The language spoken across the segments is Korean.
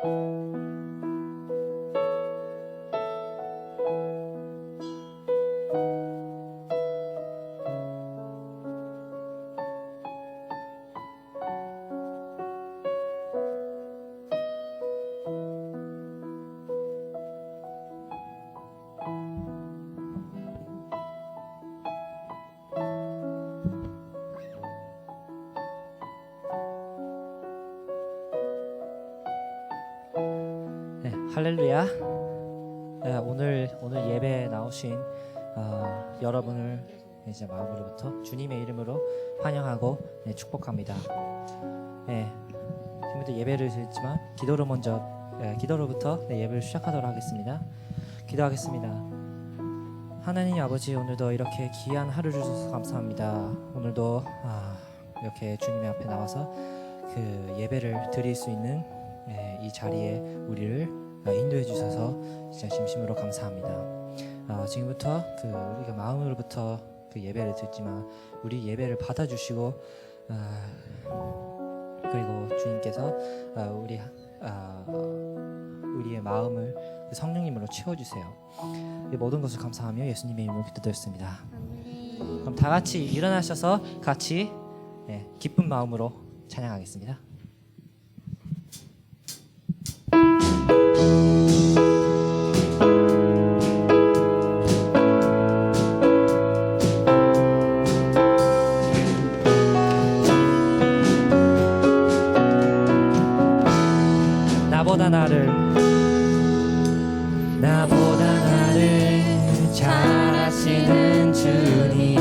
네, 할렐루야. 네, 오늘 예배에 나오신 여러분을 이제 마음으로부터 주님의 이름으로 환영하고 축복합니다. 네, 지금부터 예배를 드리지만 기도로부터 예배를 시작하도록 하겠습니다. 기도하겠습니다. 하나님 아버지, 오늘도 이렇게 귀한 하루를 주셔서 감사합니다. 오늘도 이렇게 주님의 앞에 나와서 그 예배를 드릴 수 있는 이 자리에 우리를 인도해 주셔서 진짜 진심으로 감사합니다. 지금부터 우리가 마음으로부터 그 예배를 드리지만 우리 예배를 받아주시고 그리고 주님께서 우리의 마음을 성령님으로 채워주세요. 이 모든 것을 감사하며 예수님의 이름으로 기도드렸습니다. 그럼 다 같이 일어나셔서 같이 기쁜 마음으로 찬양하겠습니다. 나보다 나를 잘 아시는 주님,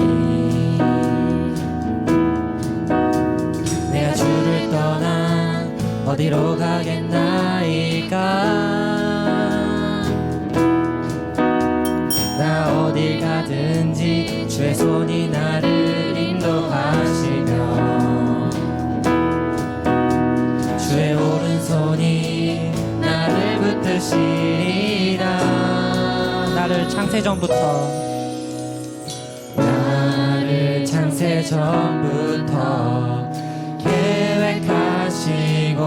내가 주를 떠나 어디로 가겠나이까. 나 어딜 가든지 주의 손이 나를 인도하시며 주의 오른손이 나를 붙드시리라. 나를 창세전부터 계획하시고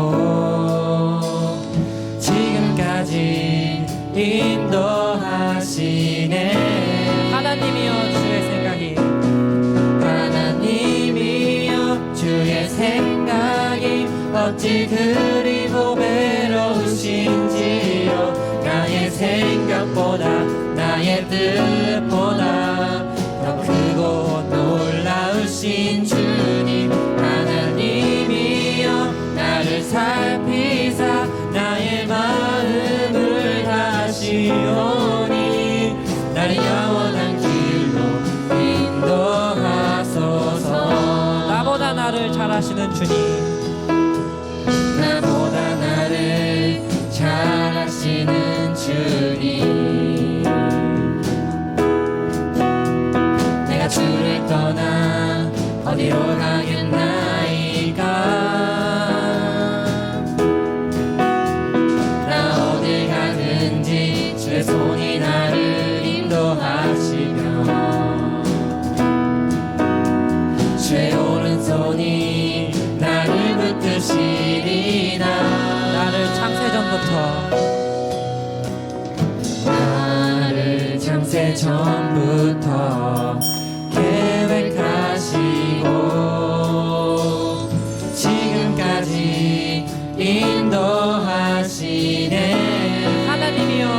지금까지 인도하시네. 하나님이여 주의 생각이 어찌 그리 보배로우신지요. 나의 생각보다 나의 뜻보다 더 크고 놀라우신 주님, 하나님이여 나를 살피사 나의 마음을 다시오니 나를 영원한 길로 인도하소서. 나보다 나를 잘 아시는 주님, 나보다 나를 잘 아시는 주님, 내가 주를 떠나 어디로 가겠나이까. 나 어딜 가든지 주의 손이 나를 인도하시며 주의 오른손이 나를 붙드시리라. 나를 창세전부터 계획하시고 지금까지 인도하시네. 하나님이여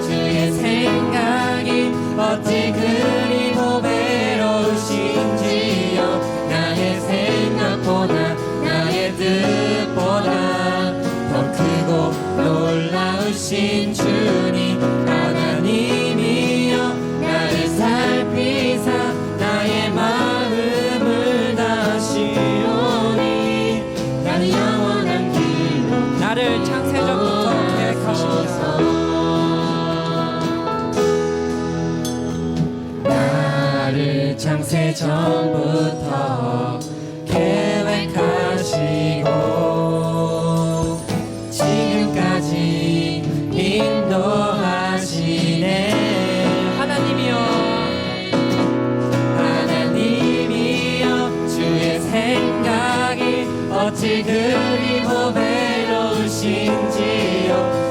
주의 생각이 어찌 그리 보배로우신지요. 나의 생각보다 나의 뜻보다 더 크고 놀라우신 주님, 하나님이여 나를 살피사 나의 마음을 다시오니 나는 영원한 길로 나를 창세전부터 계획하시옵소서. 나를 창세전부터 계획하시고 지금까지 인도하시네. 하나님이여 주의 생각이 어찌 그리 보배로우신지요.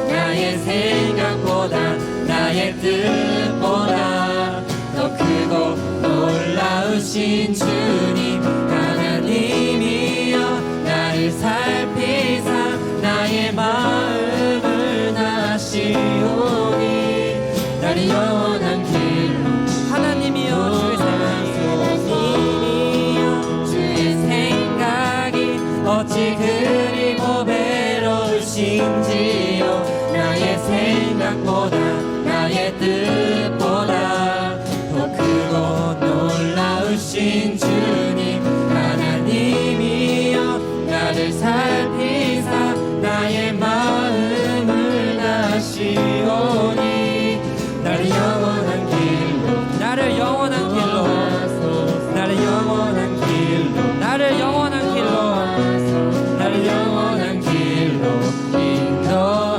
나의 생각보다 나의 뜻보다 더 크고 놀라우신 주님 하나님이여 나를 살피사 나의 마음을 다시오니 나를 영원한 길로 하나님이여 주의 생각이 어찌 그리 보배로우신지요. 나의 생각보다 나의 뜻보다 더 크고 놀라우신 주님 하나님이여 나를 살피사 나의 마음을 다시오니 나를 영원한 길로 나를 영원한 길로 나를 영원한 길로 나를 영원한 길로 나를 영원한 길로 인도하소서.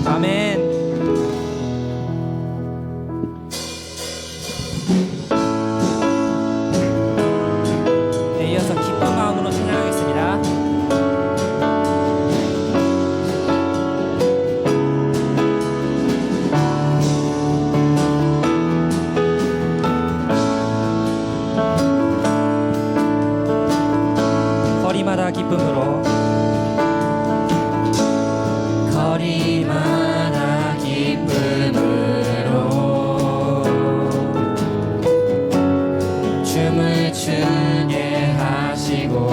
아멘. 네, 이어서 기쁜 마음으로 찬양하겠습니다. 거리마다 기쁨으로 거리마다 기쁨으로 춤을 추게 하시고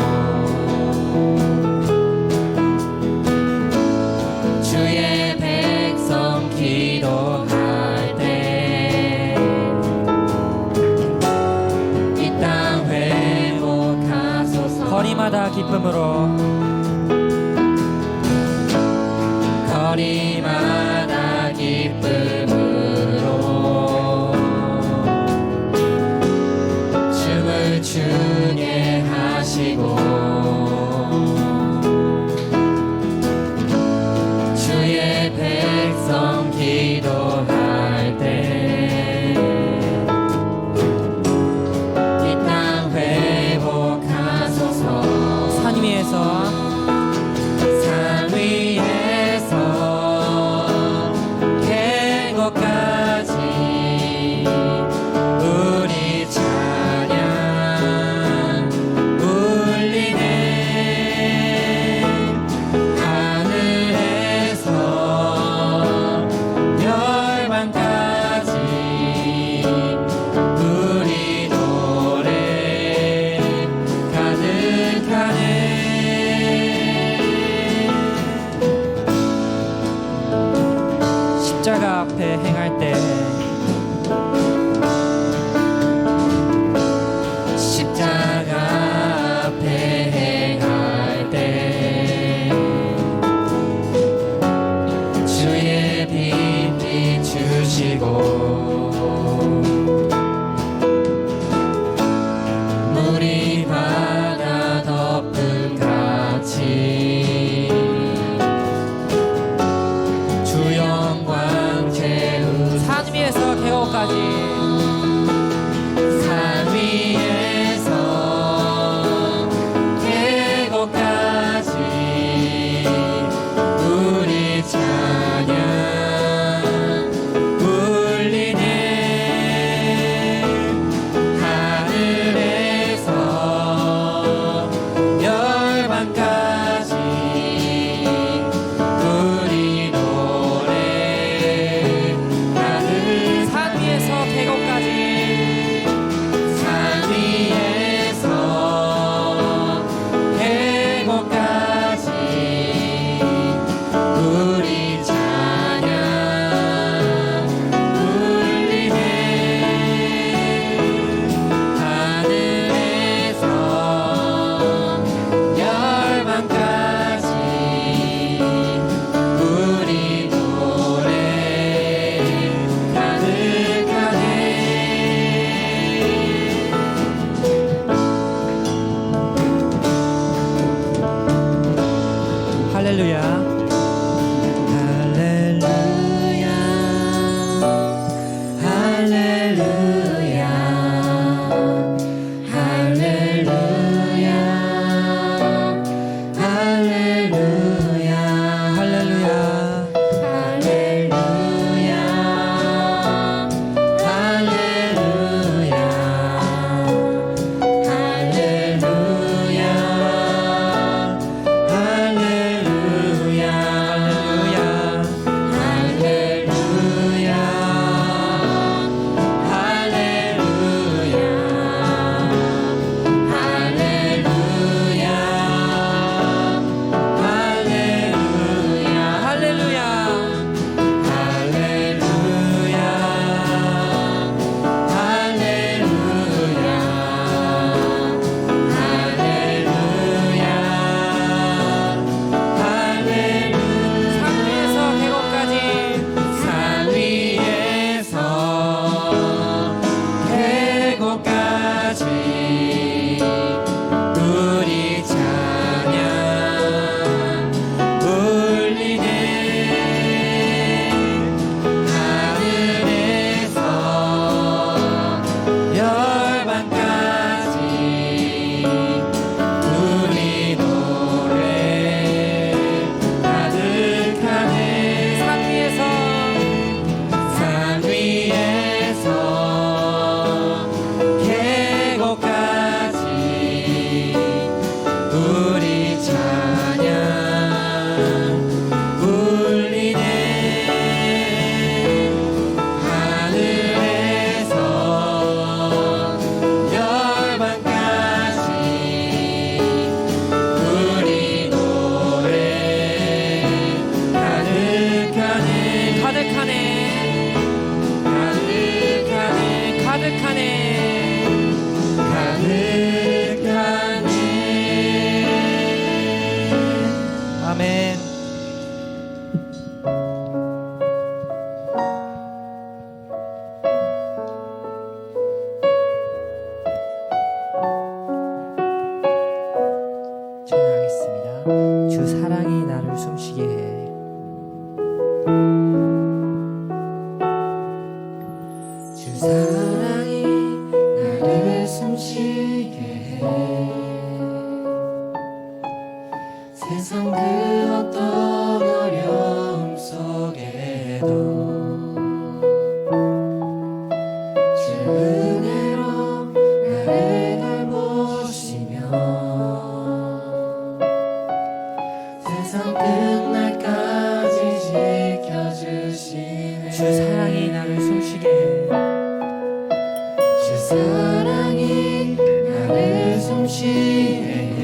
주의 백성 기도할 때 이 땅 회복하소서. 거리마다 기쁨으로 거리마다 기쁨으로 춤을 추게 하시고 주의 백성 기도할 때 이 땅 회복하소서. 산 위에서 산 위에서 계곡까지 우리 찬양 울리 우리 찬양 울리네 하늘에서 열방까지 우리 노래 가득하네 산 위에서 계곡까지 우리 찬양 울리네 하늘에서 열방까지 우리 노래 가득하네 가득하네 가득하네 아멘. 찬양하겠습니다. 주 사랑이 나를 숨쉬게 해. 주 사랑이 나를 숨쉬게 해 세상 그 어떤 어려움 속에도 주 은혜로 나를 돌보시며 세상 끝날까지 지켜주시네 주 사랑이 나를 숨쉬게 해. 주 사랑이 나를 숨쉬게 해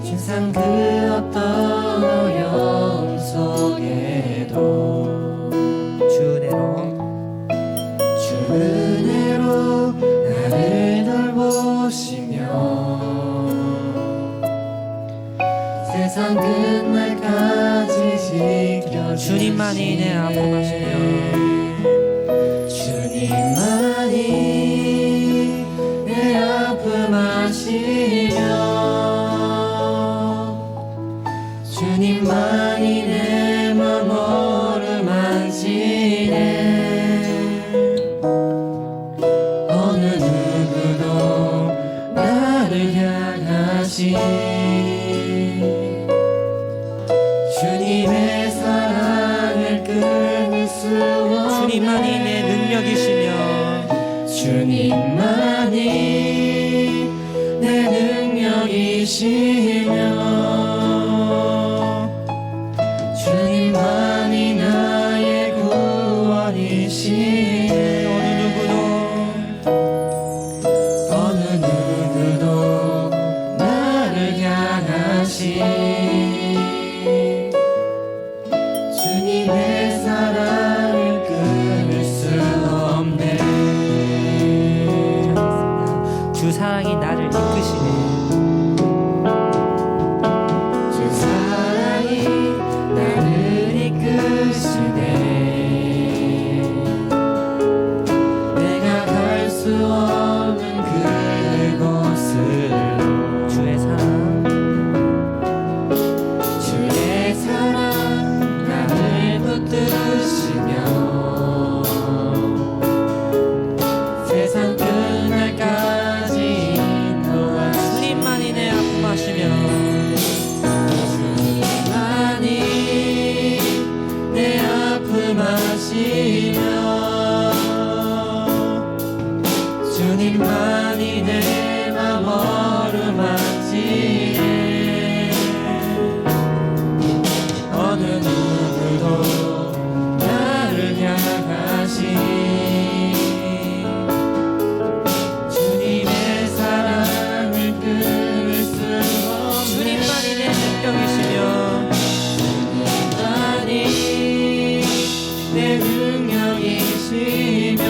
세상 그 어떤 어려움 속에도 주 은혜로 나를 돌보시며 세상 끝날까지 지켜주시네 주님만이 내 아픔하시며 주님만이 내 아픔하시며 주님만이 내 맘 어루만지네 어느 누구도 나를 향하시 주님의 사랑을 끊을 수 없네 주님만이 내 능력이시며 주님만이 내 능력이시며 주님만이 나의 구원이시네 어느 누구도 나를 향하시 주님의 사랑을 끊을 수 없네 주 사랑이 나를 이끄시네. 주 사랑이 나를 이끄시네 내가 갈 수 없는 그곳으로 주의 사랑 나를 붙드시며 세상 끝날까지 인도하시네 주님만이 내 아픔하시며 주님만이 내 아픔하시며 주님만이 내 맘 어루만지네 어느 누구도 나를 향하시 주님의 사랑을 끊을 수 없네 주님만이 내 능력이시며 주님만이 내 능력이시며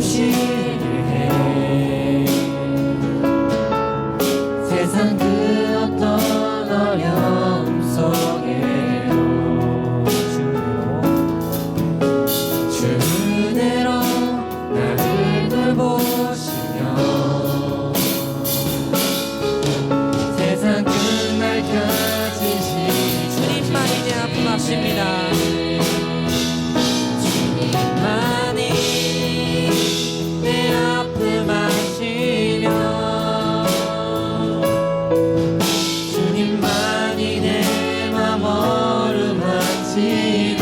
숨쉬게 해 세상 그 어떤 어려움 속에도 주 은혜로 나를 돌보시며 세상 끝날까지 주님만 이제 아픔 아십니다. 주님만이 내 아픔 아시며 주님만이 내 맘 어루만지네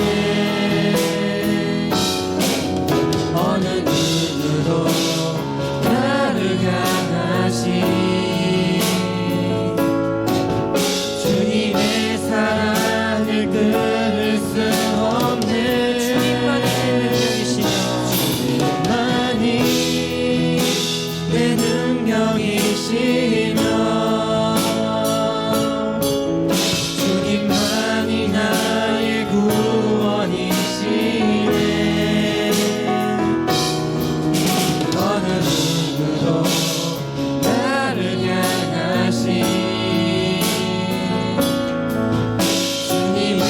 어느 누구도 나를 향하시 주님의 사랑을 끊을 수 없네 주님만이 내 능력이시며 주님만이 내 능력이시며 주님만이 나의 구원이시네 어느 누구도 나를 향하시 주님의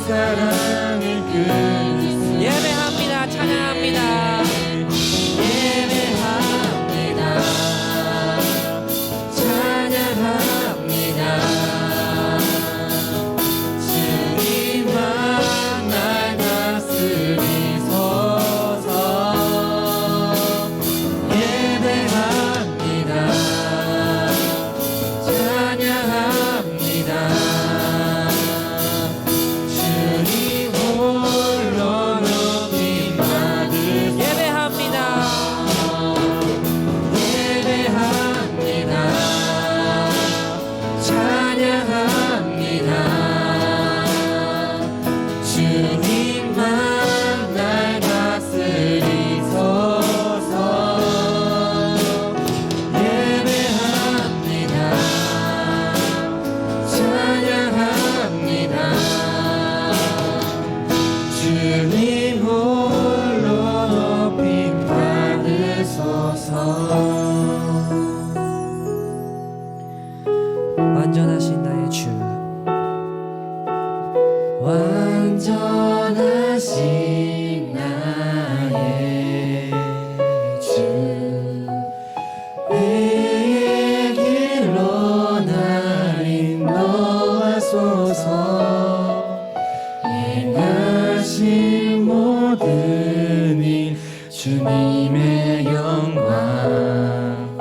사랑을 끊을 수 예배합니다. 찬양합니다. 예배합니다. 찬양합니다. 주님만 날 다스리소서. 예배합니다. 찬양합니다. 주님 홀로 높임 받으소서. 예배합니다. 예배합니다. 찬양합니다. 주님만 날 다스리소서. 예배합니다. 찬양합니다. 주님 홀로 높임 받으소서. 완전하신 나의 주, 완전하신 나의 주 내 길로 날 인도하소서. 행하신 모든 일 주님의 영광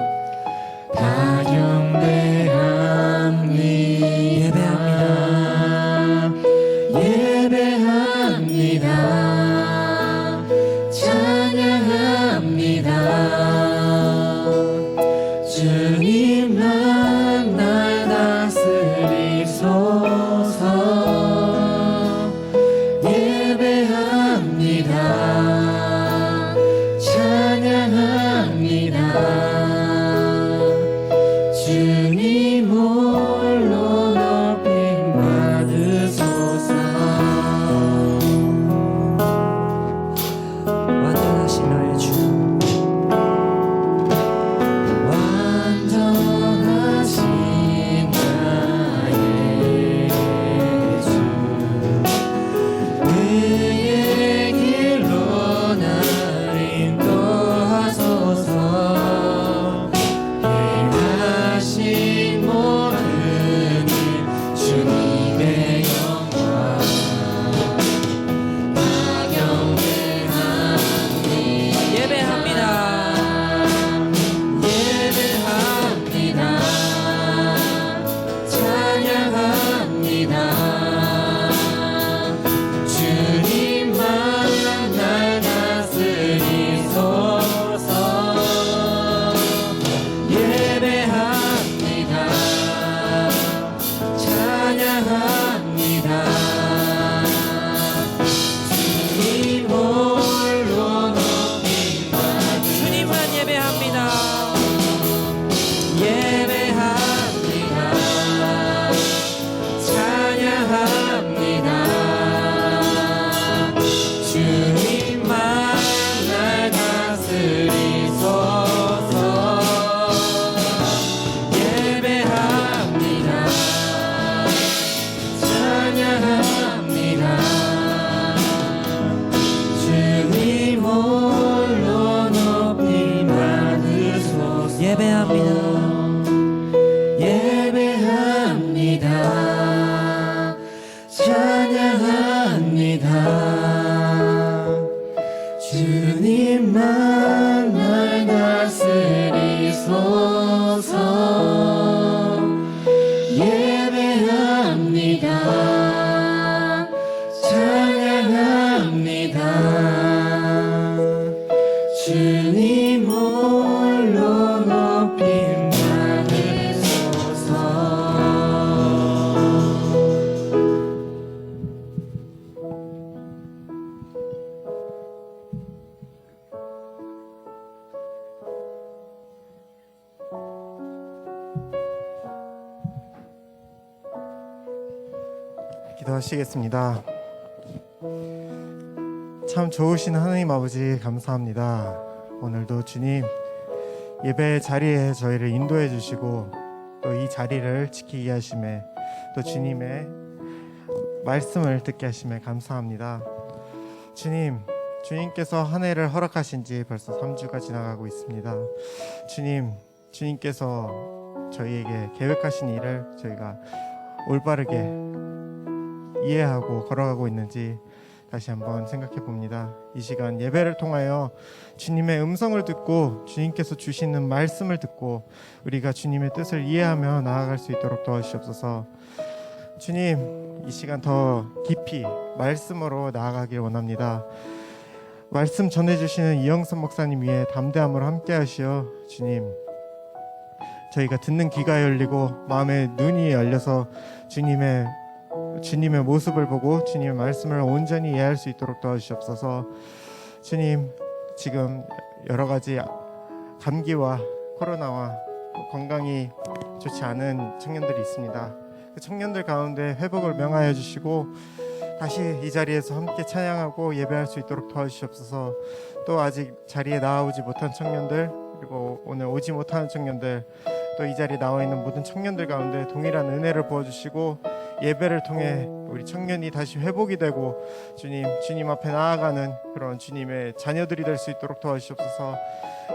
다 경배합니다. 예배합니다. 찬양합니다. 주님만 날 다스리소서. 예배합니다. 찬양합니다. 주님만 날 다스리소서. 예배합니다. 찬양합니다. 주님 홀로 높임 받으소서. 기도하시겠습니다. 참 좋으신 하나님 아버지 감사합니다. 오늘도 주님 예배 자리에 저희를 인도해 주시고 또 이 자리를 지키게 하심에 또 주님의 말씀을 듣게 하심에 감사합니다. 주님께서 한 해를 허락하신 지 벌써 3주가 지나가고 있습니다. 주님께서 저희에게 계획하신 일을 저희가 올바르게 이해하고 걸어가고 있는지 다시 한번 생각해 봅니다. 이 시간 예배를 통하여 주님의 음성을 듣고 주님께서 주시는 말씀을 듣고 우리가 주님의 뜻을 이해하며 나아갈 수 있도록 도와주시옵소서. 주님, 이 시간 더 깊이 말씀으로 나아가길 원합니다. 말씀 전해주시는 이영선 목사님 위에 담대함으로 함께 하시어 주님, 저희가 듣는 귀가 열리고 마음의 눈이 열려서 주님의 모습을 보고 주님의 말씀을 온전히 이해할 수 있도록 도와주시옵소서. 주님, 지금 여러 가지 감기와 코로나와 건강이 좋지 않은 청년들이 있습니다. 그 청년들 가운데 회복을 명하여 주시고 다시 이 자리에서 함께 찬양하고 예배할 수 있도록 도와주시옵소서. 또 아직 자리에 나오지 못한 청년들, 그리고 오늘 오지 못하는 청년들, 또 이 자리에 나와 있는 모든 청년들 가운데 동일한 은혜를 부어주시고 예배를 통해 우리 청년이 다시 회복이 되고 주님 앞에 나아가는 그런 주님의 자녀들이 될 수 있도록 도와주시옵소서.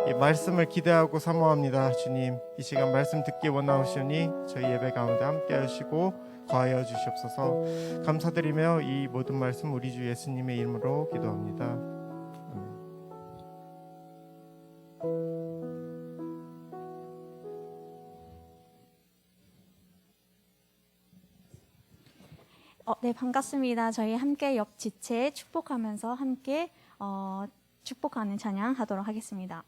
이 말씀을 기대하고 사모합니다. 주님, 이 시간 말씀 듣기 원하오시오니 저희 예배 가운데 함께 하시고 거하여 주시옵소서. 감사드리며 이 모든 말씀 우리 주 예수님의 이름으로 기도합니다. 아멘. 네, 반갑습니다. 저희 함께 옆 지체 축복하면서 함께 축복하는 찬양 하도록 하겠습니다.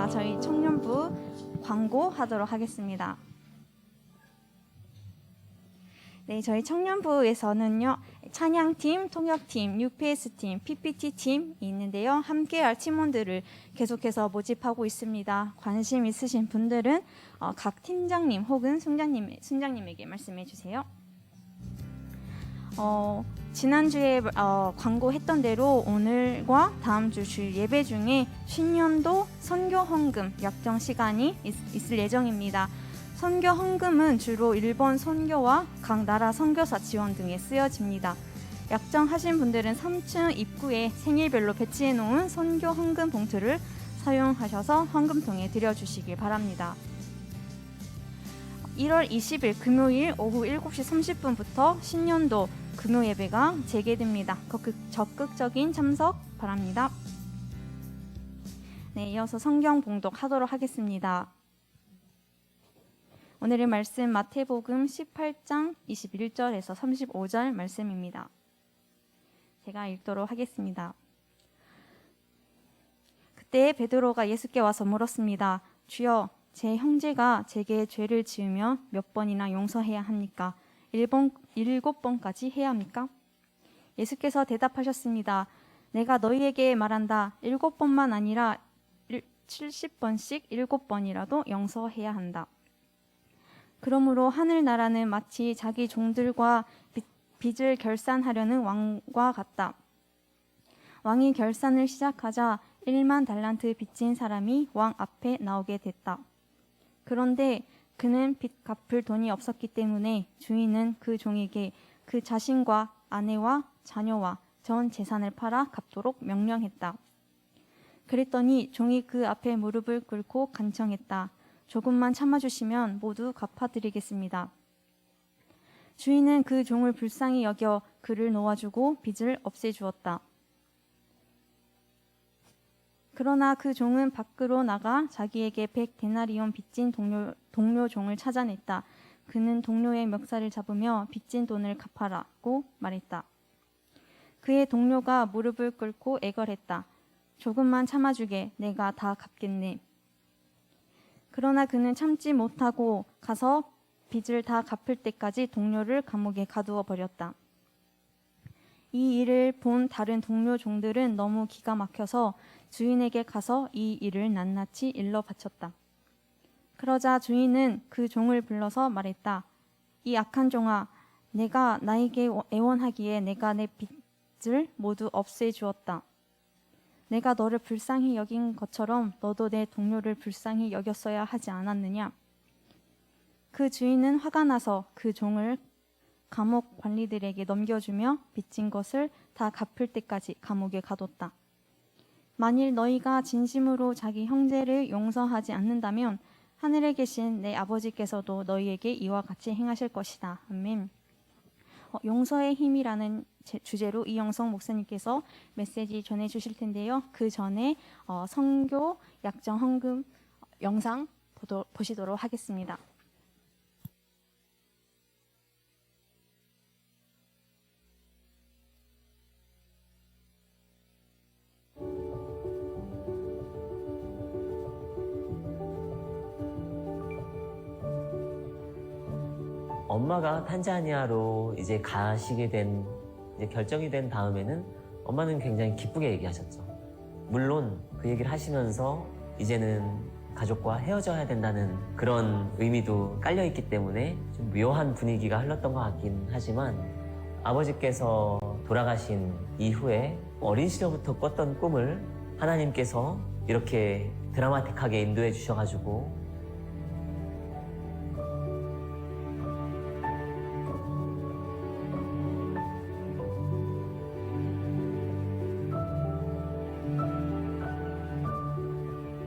저희 청년부 광고하도록 하겠습니다. 네, 저희 청년부에서는요, 찬양팀, 통역팀, UPS팀, PPT팀이 있는데요. 함께할 팀원들을 계속해서 모집하고 있습니다. 관심 있으신 분들은 각 팀장님 혹은 순장님에게 말씀해 주세요. 지난주에 광고했던 대로 오늘과 다음 주 주일 예배 중에 신년도 선교 헌금 약정 시간이 있을 예정입니다. 선교 헌금은 주로 일본 선교와 각 나라 선교사 지원 등에 쓰여집니다. 약정하신 분들은 3층 입구에 생일별로 배치해 놓은 선교 헌금 봉투를 사용하셔서 헌금통에 드려주시길 바랍니다. 1월 20일 금요일 오후 7시 30분부터 신년도 금요 예배가 재개됩니다. 적극적인 참석 바랍니다. 네, 이어서 성경 봉독하도록 하겠습니다. 오늘의 말씀 마태복음 18장 21절에서 35절 말씀입니다. 제가 읽도록 하겠습니다. 그때 베드로가 예수께 와서 물었습니다. 주여, 제 형제가 제게 죄를 지으면 몇 번이나 용서해야 합니까? 7번까지 해야 합니까? 예수께서 대답하셨습니다. 내가 너희에게 말한다. 7번만 아니라 70번씩 7번이라도 용서해야 한다. 그러므로 하늘나라는 마치 자기 종들과 빚을 결산하려는 왕과 같다. 왕이 결산을 시작하자 1만 달란트 빚진 사람이 왕 앞에 나오게 됐다. 그런데 그는 빚 갚을 돈이 없었기 때문에 주인은 그 종에게 그 자신과 아내와 자녀와 전 재산을 팔아 갚도록 명령했다. 그랬더니 종이 그 앞에 무릎을 꿇고 간청했다. 조금만 참아주시면 모두 갚아드리겠습니다. 주인은 그 종을 불쌍히 여겨 그를 놓아주고 빚을 없애주었다. 그러나 그 종은 밖으로 나가 자기에게 100데나리온 빚진 동료 종을 찾아냈다. 그는 동료의 멱살을 잡으며 빚진 돈을 갚아라고 말했다. 그의 동료가 무릎을 꿇고 애걸했다. 조금만 참아주게, 내가 다 갚겠네. 그러나 그는 참지 못하고 가서 빚을 다 갚을 때까지 동료를 감옥에 가두어 버렸다. 이 일을 본 다른 동료 종들은 너무 기가 막혀서 주인에게 가서 이 일을 낱낱이 일러 바쳤다. 그러자 주인은 그 종을 불러서 말했다. 이 악한 종아, 내가 나에게 애원하기에 내가 내 빚을 모두 없애주었다. 내가 너를 불쌍히 여긴 것처럼 너도 내 동료를 불쌍히 여겼어야 하지 않았느냐? 그 주인은 화가 나서 그 종을 감옥 관리들에게 넘겨주며 빚진 것을 다 갚을 때까지 감옥에 가뒀다. 만일 너희가 진심으로 자기 형제를 용서하지 않는다면 하늘에 계신 내 아버지께서도 너희에게 이와 같이 행하실 것이다. 아멘. 용서의 힘이라는 주제로 이영성 목사님께서 메시지 전해주실 텐데요. 그 전에 선교 약정 헌금 영상 보시도록 하겠습니다. 엄마가 탄자니아로 이제 가시게 된 이제 결정이 된 다음에는 엄마는 굉장히 기쁘게 얘기하셨죠. 물론 그 얘기를 하시면서 이제는 가족과 헤어져야 된다는 그런 의미도 깔려 있기 때문에 좀 묘한 분위기가 흘렀던 것 같긴 하지만 아버지께서 돌아가신 이후에 어린 시절부터 꿨던 꿈을 하나님께서 이렇게 드라마틱하게 인도해 주셔가지고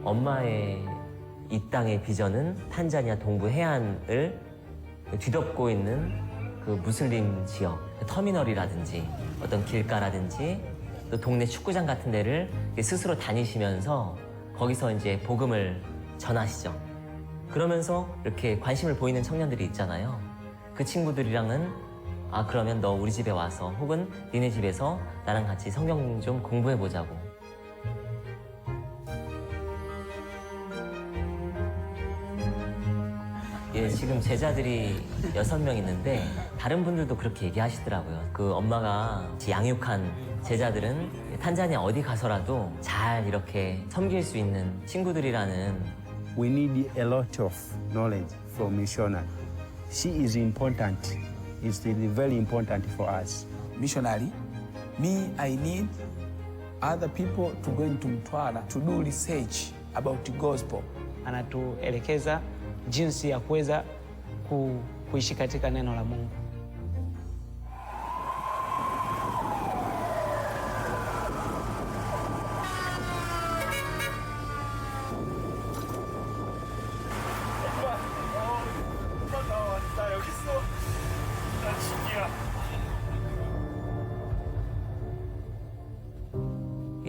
엄마의 이 땅의 비전은 탄자니아 동부 해안을 뒤덮고 있는 그 무슬림 지역, 터미널이라든지 어떤 길가라든지 또 동네 축구장 같은 데를 스스로 다니시면서 거기서 이제 복음을 전하시죠. 그러면서 이렇게 관심을 보이는 청년들이 있잖아요. 그 친구들이랑은 그러면 너 우리 집에 와서 혹은 니네 집에서 나랑 같이 성경 좀 공부해보자고. 예, 지금 제자들이 6명 있는데 다른 분들도 그렇게 얘기하시더라고요. 그 엄마가 양육한 제자들은 탄자니아 어디 가서라도 잘 이렇게 섬길 수 있는 친구들이라는. We need a lot of knowledge from missionary. She is important. It's really very important for us. Missionary, me, I need other people to go into Mtwara to do research about the gospel. Anatuelekeza jinsi ya kuweza kuishi katika neno la Mungu.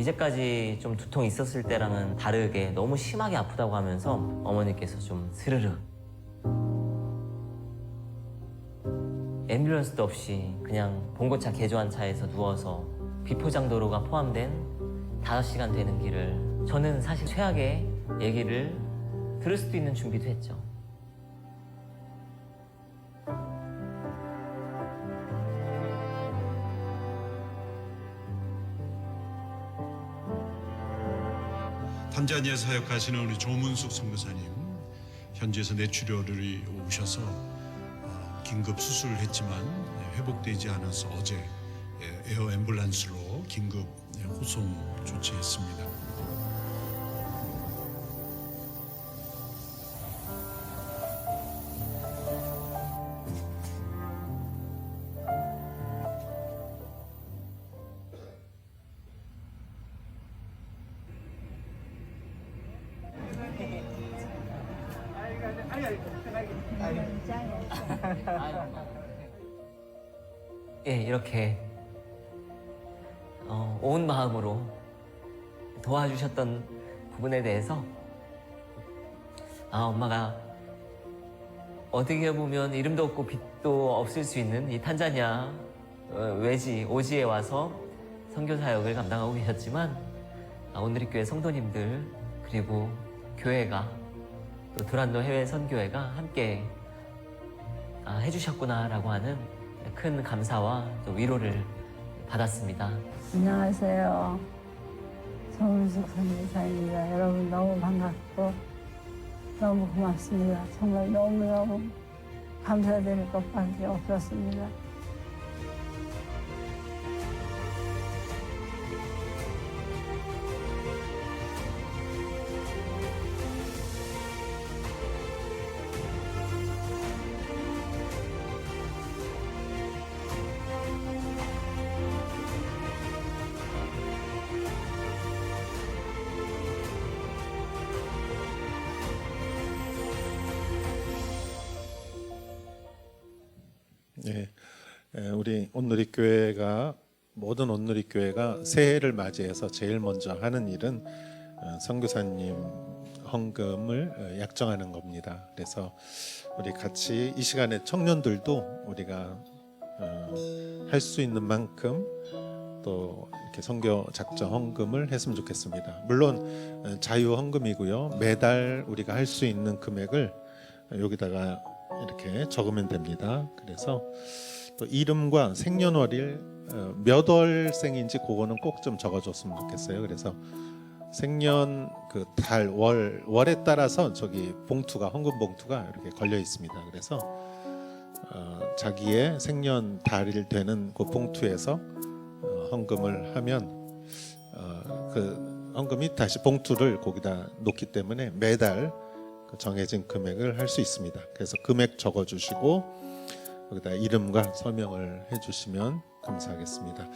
이제까지 좀 두통이 있었을 때랑은 다르게 너무 심하게 아프다고 하면서 어머니께서 좀 스르르 앰뷸런스도 없이 그냥 봉고차 개조한 차에서 누워서 비포장도로가 포함된 5시간 되는 길을, 저는 사실 최악의 얘기를 들을 수도 있는 준비도 했죠. 탄자니아 사역하시는 우리 조문숙 선교사님, 현지에서 뇌출혈이 오셔서 긴급 수술을 했지만 회복되지 않아서 어제 에어 앰뷸런스로 긴급 호송 조치했습니다. 예, 이렇게 온 마음으로 도와주셨던 부분에 대해서 엄마가 어떻게 보면 이름도 없고 빛도 없을 수 있는 이 탄자니아 외지 오지에 와서 선교 사역을 감당하고 계셨지만 온누리교회 성도님들 그리고 교회가 또 두란노 해외 선교회가 함께 해주셨구나라고 하는 큰 감사와 또 위로를 받았습니다. 안녕하세요. 조문숙 선교사입니다. 여러분 너무 반갑고 너무 고맙습니다. 정말 너무너무 감사드릴 것밖에 없었습니다. 네, 우리 온누리교회가 모든 온누리교회가 새해를 맞이해서 제일 먼저 하는 일은 선교사님 헌금을 약정하는 겁니다. 그래서 우리 같이 이 시간에 청년들도 우리가 할 수 있는 만큼 또 이렇게 선교 작정 헌금을 했으면 좋겠습니다. 물론 자유 헌금이고요. 매달 우리가 할 수 있는 금액을 여기다가 이렇게 적으면 됩니다. 그래서 또 이름과 생년월일 몇 월생인지 그거는 꼭 좀 적어줬으면 좋겠어요. 그래서 생년 그 달 월에 따라서 저기 봉투가 헌금 봉투가 이렇게 걸려 있습니다. 그래서 자기의 생년 달일 되는 그 봉투에서 헌금을 하면 그 헌금이 다시 봉투를 거기다 놓기 때문에 매달 그 정해진 금액을 할 수 있습니다. 그래서 금액 적어주시고 거기다 이름과 서명을 해주시면 감사하겠습니다.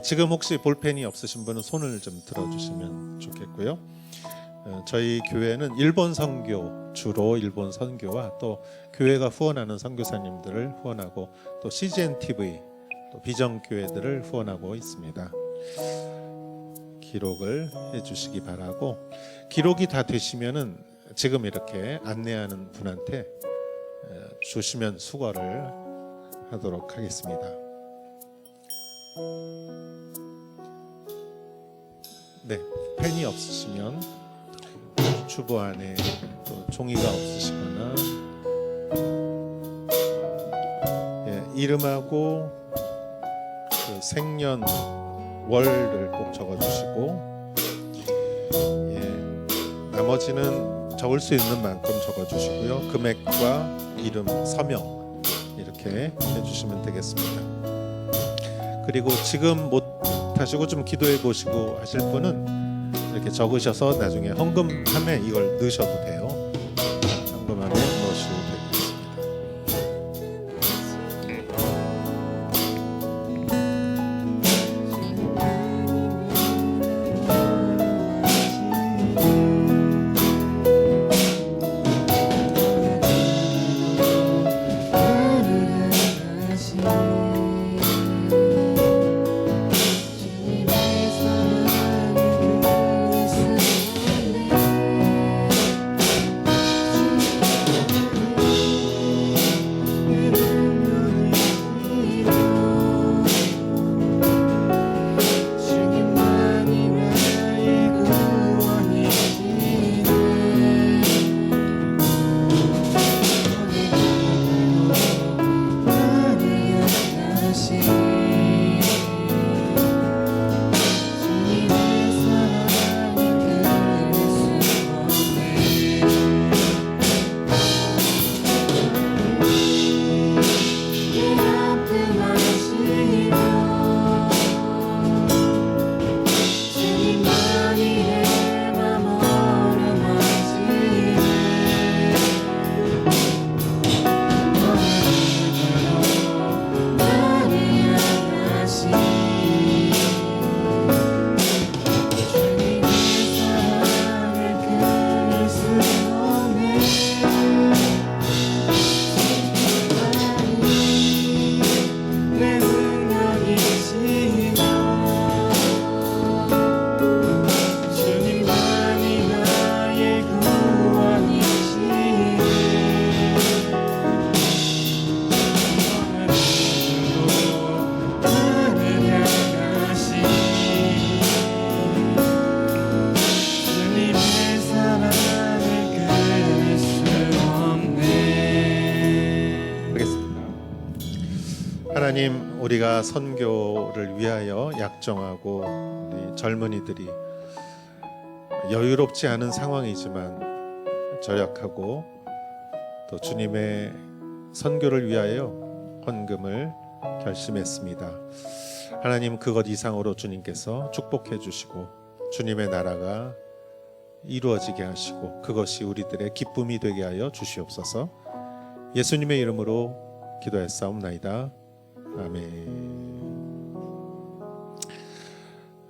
지금 혹시 볼펜이 없으신 분은 손을 좀 들어주시면 좋겠고요. 저희 교회는 일본 선교, 주로 일본 선교와 또 교회가 후원하는 선교사님들을 후원하고 또 CGN TV, 또 비전 교회들을 후원하고 있습니다. 기록을 해주시기 바라고, 기록이 다 되시면은 지금 이렇게 안내하는 분한테 주시면 수거를 하도록 하겠습니다. 네, 펜이 없으시면 주보 안에 또 종이가 없으시거나 이름하고 그 생년 월을 꼭 적어주시고 나머지는 적을 수 있는 만큼 적어주시고요. 금액과 이름, 서명 이렇게 해주시면 되겠습니다. 그리고 지금 못 하시고 좀 기도해 보시고 하실 분은 이렇게 적으셔서 나중에 헌금함에 이걸 넣으셔도 돼요. 헌금함에 넣으셔도 되겠습니다. 하나님, 우리가 선교를 위하여 약정하고 우리 젊은이들이 여유롭지 않은 상황이지만 절약하고 또 주님의 선교를 위하여 헌금을 결심했습니다. 하나님, 그것 이상으로 주님께서 축복해 주시고 주님의 나라가 이루어지게 하시고 그것이 우리들의 기쁨이 되게 하여 주시옵소서. 예수님의 이름으로 기도했사옵나이다. 아멘.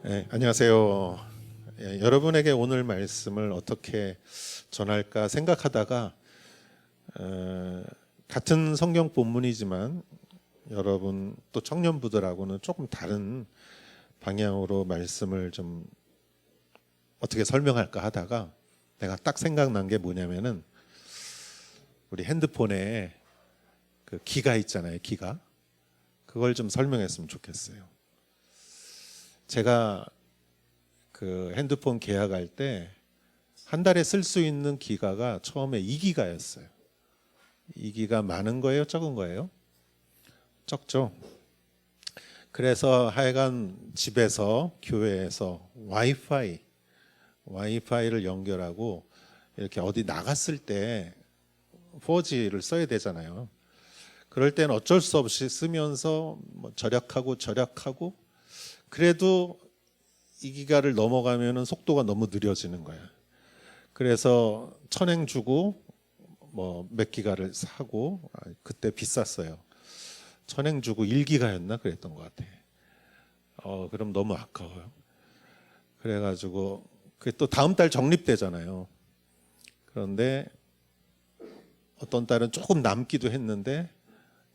네, 안녕하세요. 여러분에게 오늘 말씀을 어떻게 전할까 생각하다가 같은 성경 본문이지만 여러분 또 청년부들하고는 조금 다른 방향으로 말씀을 좀 어떻게 설명할까 하다가 내가 딱 생각난 게 뭐냐면은 우리 핸드폰에 그 기가 있잖아요. 기가. 그걸 좀 설명했으면 좋겠어요. 제가 그 핸드폰 계약할 때 한 달에 쓸 수 있는 기가가 처음에 2기가였어요. 2기가 많은 거예요? 적은 거예요? 적죠. 그래서 하여간 집에서 교회에서 와이파이를 연결하고 이렇게 어디 나갔을 때 4G를 써야 되잖아요. 그럴 때는 어쩔 수 없이 쓰면서 뭐 절약하고 그래도 2기가를 넘어가면은 속도가 너무 느려지는 거야. 그래서 1,000엔 주고 뭐 몇 기가를 사고 그때 비쌌어요. 1,000엔 주고 1기가였나 그랬던 것 같아. 그럼 너무 아까워요. 그래가지고 그게 또 다음 달 적립되잖아요. 그런데 어떤 달은 조금 남기도 했는데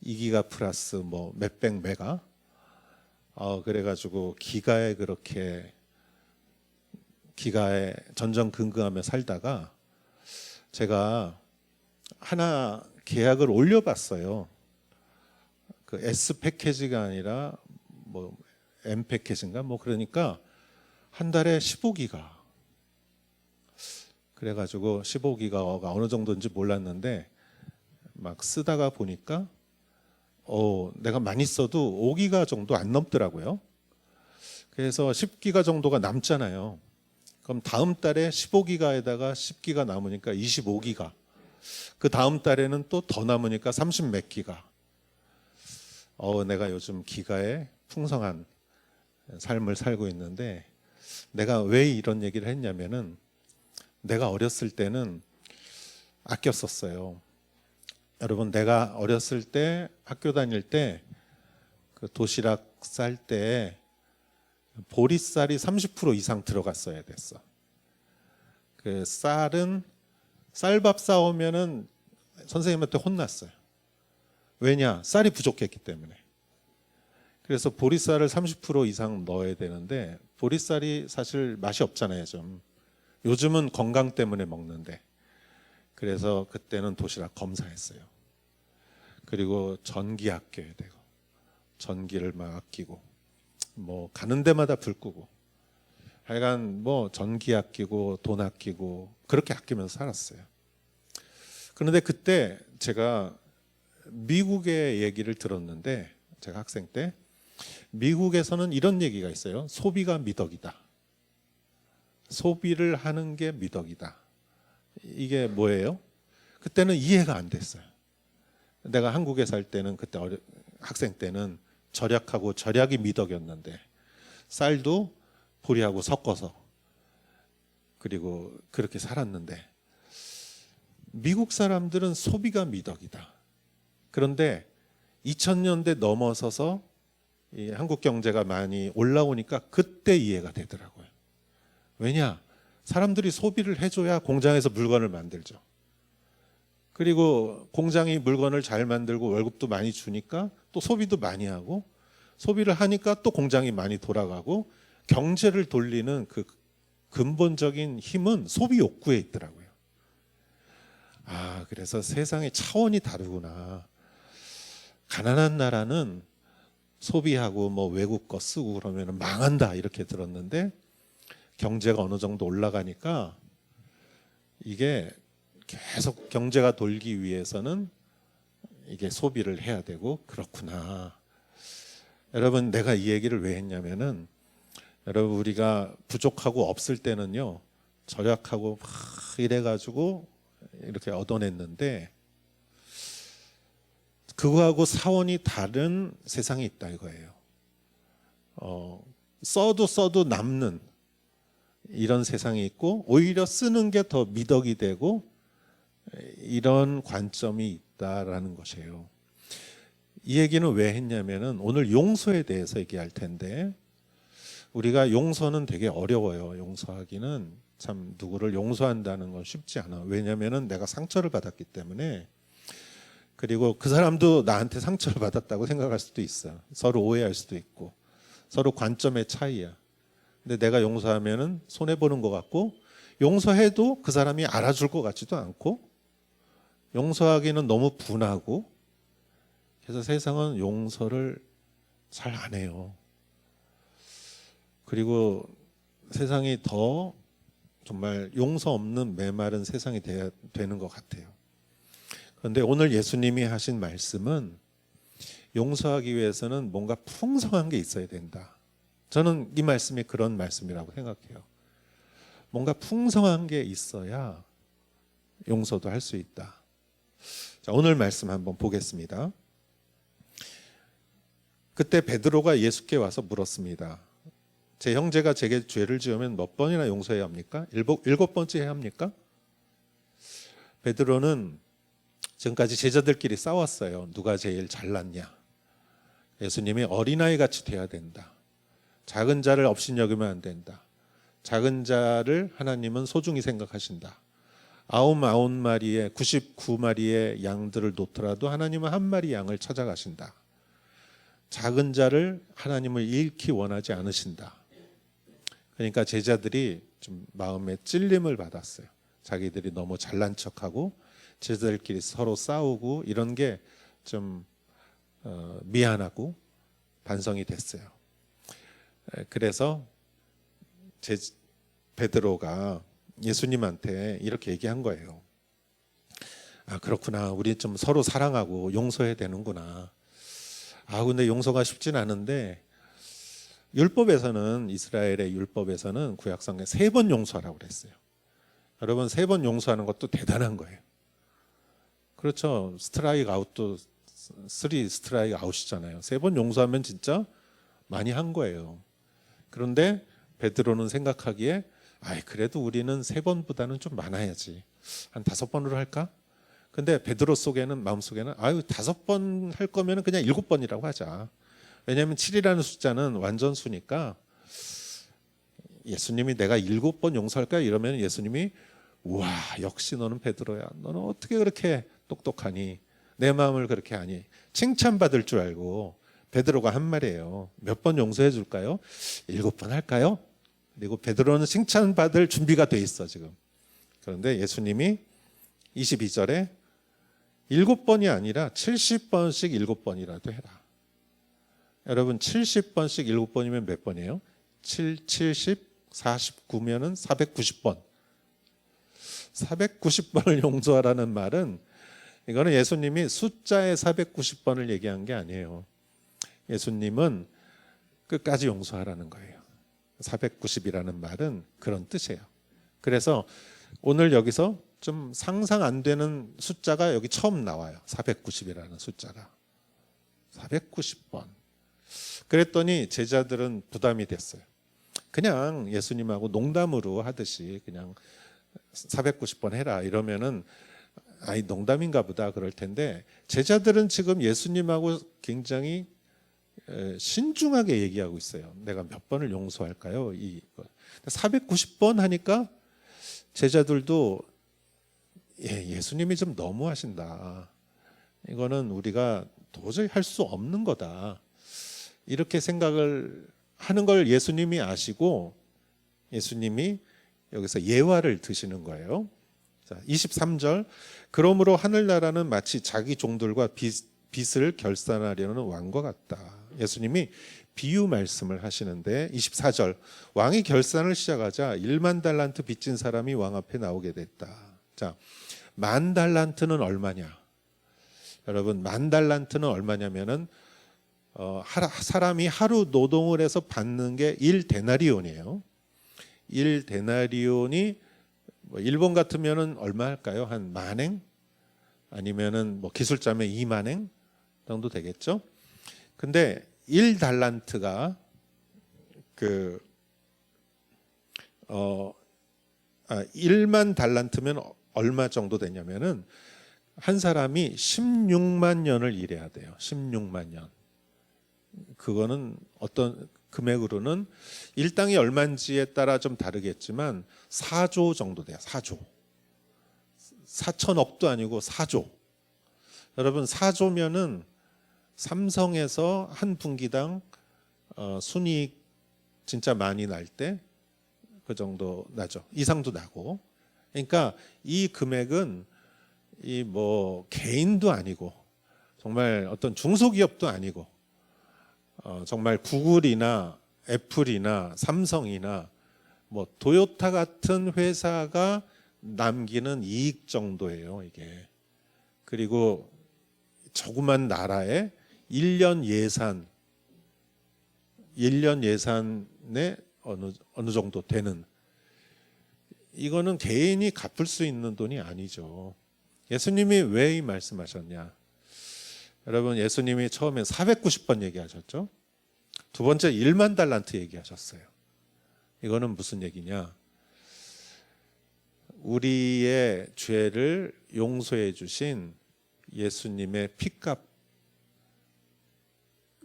2기가 플러스 뭐 몇백 메가. 그래가지고 기가에 전전긍긍하며 살다가 제가 하나 계약을 올려봤어요. 그 S 패키지가 아니라 뭐 M 패키지인가 뭐 그러니까 한 달에 15기가. 그래가지고 15기가가 어느 정도인지 몰랐는데 막 쓰다가 보니까 내가 많이 써도 5기가 정도 안 넘더라고요. 그래서 10기가 정도가 남잖아요. 그럼 다음 달에 15기가에다가 10기가 남으니까 25기가. 그 다음 달에는 또 더 남으니까 30 몇 기가. 내가 요즘 기가에 풍성한 삶을 살고 있는데 내가 왜 이런 얘기를 했냐면은 내가 어렸을 때는 아껴 썼어요. 여러분, 내가 어렸을 때 학교 다닐 때 그 도시락 쌀 때 보리쌀이 30% 이상 들어갔어야 됐어. 그 쌀은 쌀밥 싸오면은 선생님한테 혼났어요. 왜냐? 쌀이 부족했기 때문에. 그래서 보리쌀을 30% 이상 넣어야 되는데 보리쌀이 사실 맛이 없잖아요, 좀. 요즘은 건강 때문에 먹는데. 그래서 그때는 도시락 검사했어요. 그리고 전기 아껴야 되고 전기를 막 아끼고 뭐 가는 데마다 불 끄고 하여간 뭐 전기 아끼고 돈 아끼고 그렇게 아끼면서 살았어요. 그런데 그때 제가 미국의 얘기를 들었는데 제가 학생 때 미국에서는 이런 얘기가 있어요. 소비가 미덕이다. 소비를 하는 게 미덕이다. 이게 뭐예요? 그때는 이해가 안 됐어요. 내가 한국에 살 때는 그때 학생 때는 절약하고 절약이 미덕이었는데 쌀도 보리하고 섞어서 그리고 그렇게 살았는데 미국 사람들은 소비가 미덕이다. 그런데 2000년대 넘어서서 이 한국 경제가 많이 올라오니까 그때 이해가 되더라고요. 왜냐? 사람들이 소비를 해줘야 공장에서 물건을 만들죠. 그리고 공장이 물건을 잘 만들고 월급도 많이 주니까 또 소비도 많이 하고 소비를 하니까 또 공장이 많이 돌아가고 경제를 돌리는 그 근본적인 힘은 소비 욕구에 있더라고요. 그래서 세상의 차원이 다르구나. 가난한 나라는 소비하고 뭐 외국 거 쓰고 그러면 망한다 이렇게 들었는데 경제가 어느 정도 올라가니까 이게 계속 경제가 돌기 위해서는 이게 소비를 해야 되고 그렇구나. 여러분, 내가 이 얘기를 왜 했냐면은 여러분, 우리가 부족하고 없을 때는요 절약하고 막 이래가지고 이렇게 얻어냈는데 그거하고 사원이 다른 세상이 있다 이거예요. 써도 남는 이런 세상이 있고 오히려 쓰는 게 더 미덕이 되고 이런 관점이 있다라는 것이에요. 이 얘기는 왜 했냐면은 오늘 용서에 대해서 얘기할 텐데 우리가 용서는 되게 어려워요. 용서하기는 참 누구를 용서한다는 건 쉽지 않아. 왜냐면은 내가 상처를 받았기 때문에 그리고 그 사람도 나한테 상처를 받았다고 생각할 수도 있어. 서로 오해할 수도 있고 서로 관점의 차이야. 근데 내가 용서하면은 손해 보는 것 같고 용서해도 그 사람이 알아줄 것 같지도 않고 용서하기는 너무 분하고 그래서 세상은 용서를 잘 안 해요. 그리고 세상이 더 정말 용서 없는 메마른 세상이 되는 것 같아요. 그런데 오늘 예수님이 하신 말씀은 용서하기 위해서는 뭔가 풍성한 게 있어야 된다. 저는 이 말씀이 그런 말씀이라고 생각해요. 뭔가 풍성한 게 있어야 용서도 할 수 있다. 자, 오늘 말씀 한번 보겠습니다. 그때 베드로가 예수께 와서 물었습니다. 제 형제가 제게 죄를 지으면 몇 번이나 용서해야 합니까? 일곱 번째 해야 합니까? 베드로는 지금까지 제자들끼리 싸웠어요. 누가 제일 잘났냐. 예수님이 어린아이 같이 돼야 된다. 작은 자를 업신여기면 안 된다. 작은 자를 하나님은 소중히 생각하신다. 99마리의 99마리의 양들을 놓더라도 하나님은 한 마리 양을 찾아가신다. 작은 자를 하나님을 잃기 원하지 않으신다. 그러니까 제자들이 좀 마음에 찔림을 받았어요. 자기들이 너무 잘난 척하고 제자들끼리 서로 싸우고 이런 게 좀 미안하고 반성이 됐어요. 그래서 베드로가 예수님한테 이렇게 얘기한 거예요. 아, 그렇구나. 우리 좀 서로 사랑하고 용서해야 되는구나. 아, 근데 용서가 쉽진 않은데 율법에서는 이스라엘의 율법에서는 구약성에 3번 용서하라고 그랬어요. 여러분 3번 용서하는 것도 대단한 거예요. 그렇죠. 스트라이크 아웃도 3 스트라이크 아웃이잖아요. 3번 용서하면 진짜 많이 한 거예요. 그런데 베드로는 생각하기에 그래도 우리는 3번보다는 좀 많아야지. 한 5번으로 할까? 근데 베드로 속에는 마음속에는 5번 할 거면 그냥 7번이라고 하자. 왜냐하면 7이라는 숫자는 완전수니까 예수님이 내가 7번 용서할까? 이러면 예수님이 우와 역시 너는 베드로야. 너는 어떻게 그렇게 똑똑하니? 내 마음을 그렇게 하니? 칭찬받을 줄 알고 베드로가 한 말이에요. 몇 번 용서해 줄까요? 7번 할까요? 그리고 베드로는 칭찬받을 준비가 돼 있어 지금. 그런데 예수님이 22절에 7번이 아니라 70번씩 7번이라도 해라. 여러분 70번씩 7번이면 몇 번이에요? 7, 70, 49면은 490번. 490번을 용서하라는 말은 이거는 예수님이 숫자의 490번을 얘기한 게 아니에요. 예수님은 끝까지 용서하라는 거예요. 490이라는 말은 그런 뜻이에요. 그래서 오늘 여기서 좀 상상 안 되는 숫자가 여기 처음 나와요. 490이라는 숫자가. 490번. 그랬더니 제자들은 부담이 됐어요. 그냥 예수님하고 농담으로 하듯이 그냥 490번 해라 이러면은 농담인가 보다 그럴 텐데 제자들은 지금 예수님하고 굉장히 신중하게 얘기하고 있어요. 내가 몇 번을 용서할까요? 490번 하니까 제자들도 예수님이 좀 너무하신다. 이거는 우리가 도저히 할 수 없는 거다. 이렇게 생각을 하는 걸 예수님이 아시고 예수님이 여기서 예화를 드시는 거예요. 자, 23절. 그러므로 하늘나라는 마치 자기 종들과 빚을 결산하려는 왕과 같다. 예수님이 비유 말씀을 하시는데 24절. 왕이 결산을 시작하자 1만 달란트 빚진 사람이 왕 앞에 나오게 됐다. 자, 1만 달란트는 얼마냐? 여러분 1만 달란트는 얼마냐면은 사람이 하루 노동을 해서 받는 게 1데나리온이에요. 1데나리온이 뭐 일본 같으면은 얼마 할까요? 한 만행? 아니면은 뭐 기술자면 2만행 정도 되겠죠? 근데 1달란트가 1만 달란트면 얼마 정도 되냐면은 한 사람이 16만 년을 일해야 돼요. 16만 년. 그거는 어떤 금액으로는 일당이 얼마인지에 따라 좀 다르겠지만 4조 정도 돼요. 4조. 4천억도 아니고 4조. 여러분 4조면은 삼성에서 한 분기당 순이익 진짜 많이 날 때 그 정도 나죠. 이상도 나고. 그러니까 이 금액은 이 뭐 개인도 아니고 정말 어떤 중소기업도 아니고 정말 구글이나 애플이나 삼성이나 뭐 도요타 같은 회사가 남기는 이익 정도예요, 이게. 그리고 조그만 나라의 1년 예산의 어느 정도 되는, 이거는 개인이 갚을 수 있는 돈이 아니죠. 예수님이 왜 이 말씀하셨냐? 여러분, 예수님이 처음에 490번 얘기하셨죠. 두 번째 1만 달란트 얘기하셨어요. 이거는 무슨 얘기냐? 우리의 죄를 용서해 주신 예수님의 피값,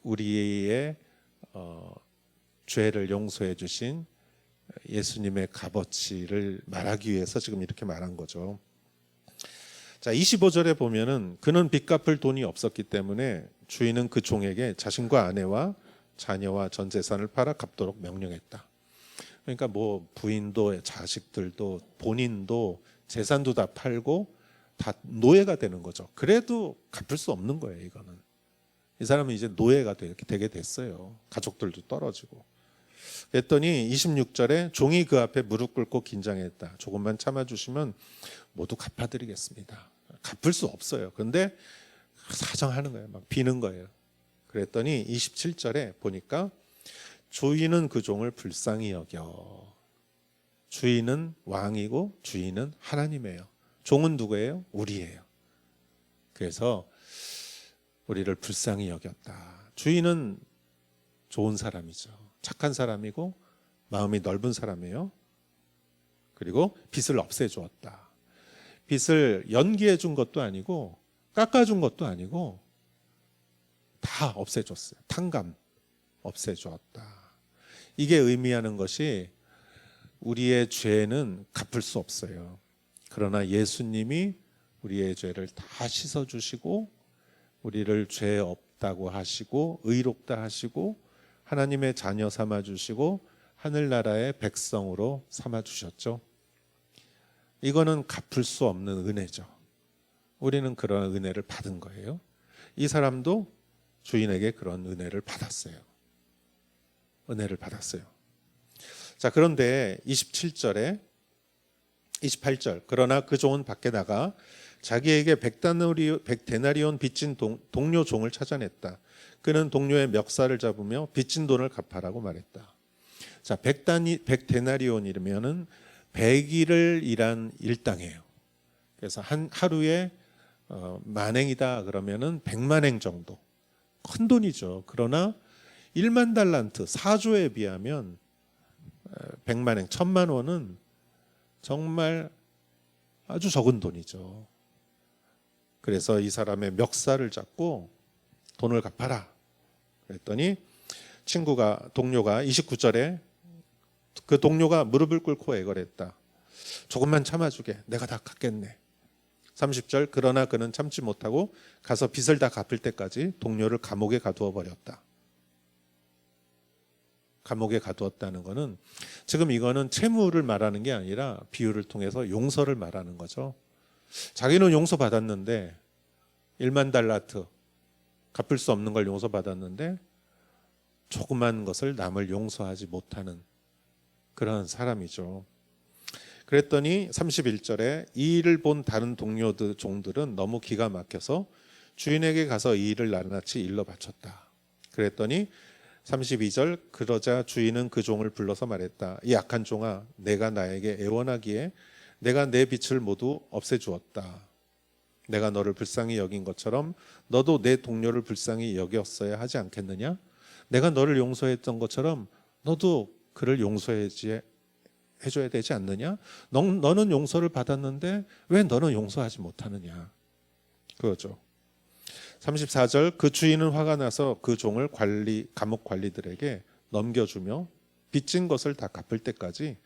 우리의 죄를 용서해 주신 예수님의 값어치를 말하기 위해서 지금 이렇게 말한 거죠. 자, 25절에 보면은 그는 빚 갚을 돈이 없었기 때문에 주인은 그 종에게 자신과 아내와 자녀와 전 재산을 팔아 갚도록 명령했다. 그러니까 뭐 부인도 자식들도 본인도 재산도 다 팔고 다 노예가 되는 거죠. 그래도 갚을 수 없는 거예요, 이거는. 이 사람은 이제 노예가 되게 됐어요. 가족들도 떨어지고. 그랬더니 26절에 종이 그 앞에 무릎 꿇고 긴장했다. 조금만 참아주시면 모두 갚아드리겠습니다. 갚을 수 없어요. 그런데 사정하는 거예요. 막 비는 거예요. 그랬더니 27절에 보니까 주인은 그 종을 불쌍히 여겨. 주인은 왕이고 주인은 하나님이에요. 종은 누구예요? 우리예요. 그래서 우리를 불쌍히 여겼다. 주인은 좋은 사람이죠. 착한 사람이고 마음이 넓은 사람이에요. 그리고 빚을 없애주었다. 빚을 연기해 준 것도 아니고 깎아준 것도 아니고 다 없애줬어요. 탕감 없애주었다. 이게 의미하는 것이 우리의 죄는 갚을 수 없어요. 그러나 예수님이 우리의 죄를 다 씻어주시고 우리를 죄 없다고 하시고 의롭다 하시고 하나님의 자녀 삼아주시고 하늘나라의 백성으로 삼아주셨죠. 이거는 갚을 수 없는 은혜죠. 우리는 그런 은혜를 받은 거예요. 이 사람도 주인에게 그런 은혜를 받았어요. 은혜를 받았어요. 자, 그런데 28절 그러나 그 종은 밖에 나가 자기에게 100데나리온 빚진 동료 종을 찾아냈다. 그는 동료의 멱살을 잡으며 빚진 돈을 갚아라고 말했다. 자, 100데나리온이면은 100일을 일한 일당이에요. 그래서 하루에 만행이다 그러면은 100만행 정도. 큰 돈이죠. 그러나 1만 달란트 4조에 비하면 100만행 1000만 원은 정말 아주 적은 돈이죠. 그래서 이 사람의 멱살을 잡고 돈을 갚아라. 그랬더니 동료가 29절에 그 동료가 무릎을 꿇고 애걸했다. 조금만 참아주게. 내가 다 갚겠네. 30절 그러나 그는 참지 못하고 가서 빚을 다 갚을 때까지 동료를 감옥에 가두어 버렸다. 감옥에 가두었다는 것은 지금 이거는 채무를 말하는 게 아니라 비유를 통해서 용서를 말하는 거죠. 자기는 용서받았는데 1만 달란트 갚을 수 없는 걸 용서받았는데 조그만 것을 남을 용서하지 못하는 그런 사람이죠. 그랬더니 31절에 이 일을 본 다른 종들은 너무 기가 막혀서 주인에게 가서 이 일을 낱낱이 일러 바쳤다. 그랬더니 32절 그러자 주인은 그 종을 불러서 말했다. 이 악한 종아, 내가 나에게 애원하기에 내가 내 빚을 모두 없애주었다. 내가 너를 불쌍히 여긴 것처럼 너도 내 동료를 불쌍히 여겼어야 하지 않겠느냐? 내가 너를 용서했던 것처럼 너도 그를 용서해줘야 되지 않느냐? 너는 용서를 받았는데 왜 너는 용서하지 못하느냐? 그거죠. 34절 그 주인은 화가 나서 그 종을 감옥 관리들에게 넘겨주며 빚진 것을 다 갚을 때까지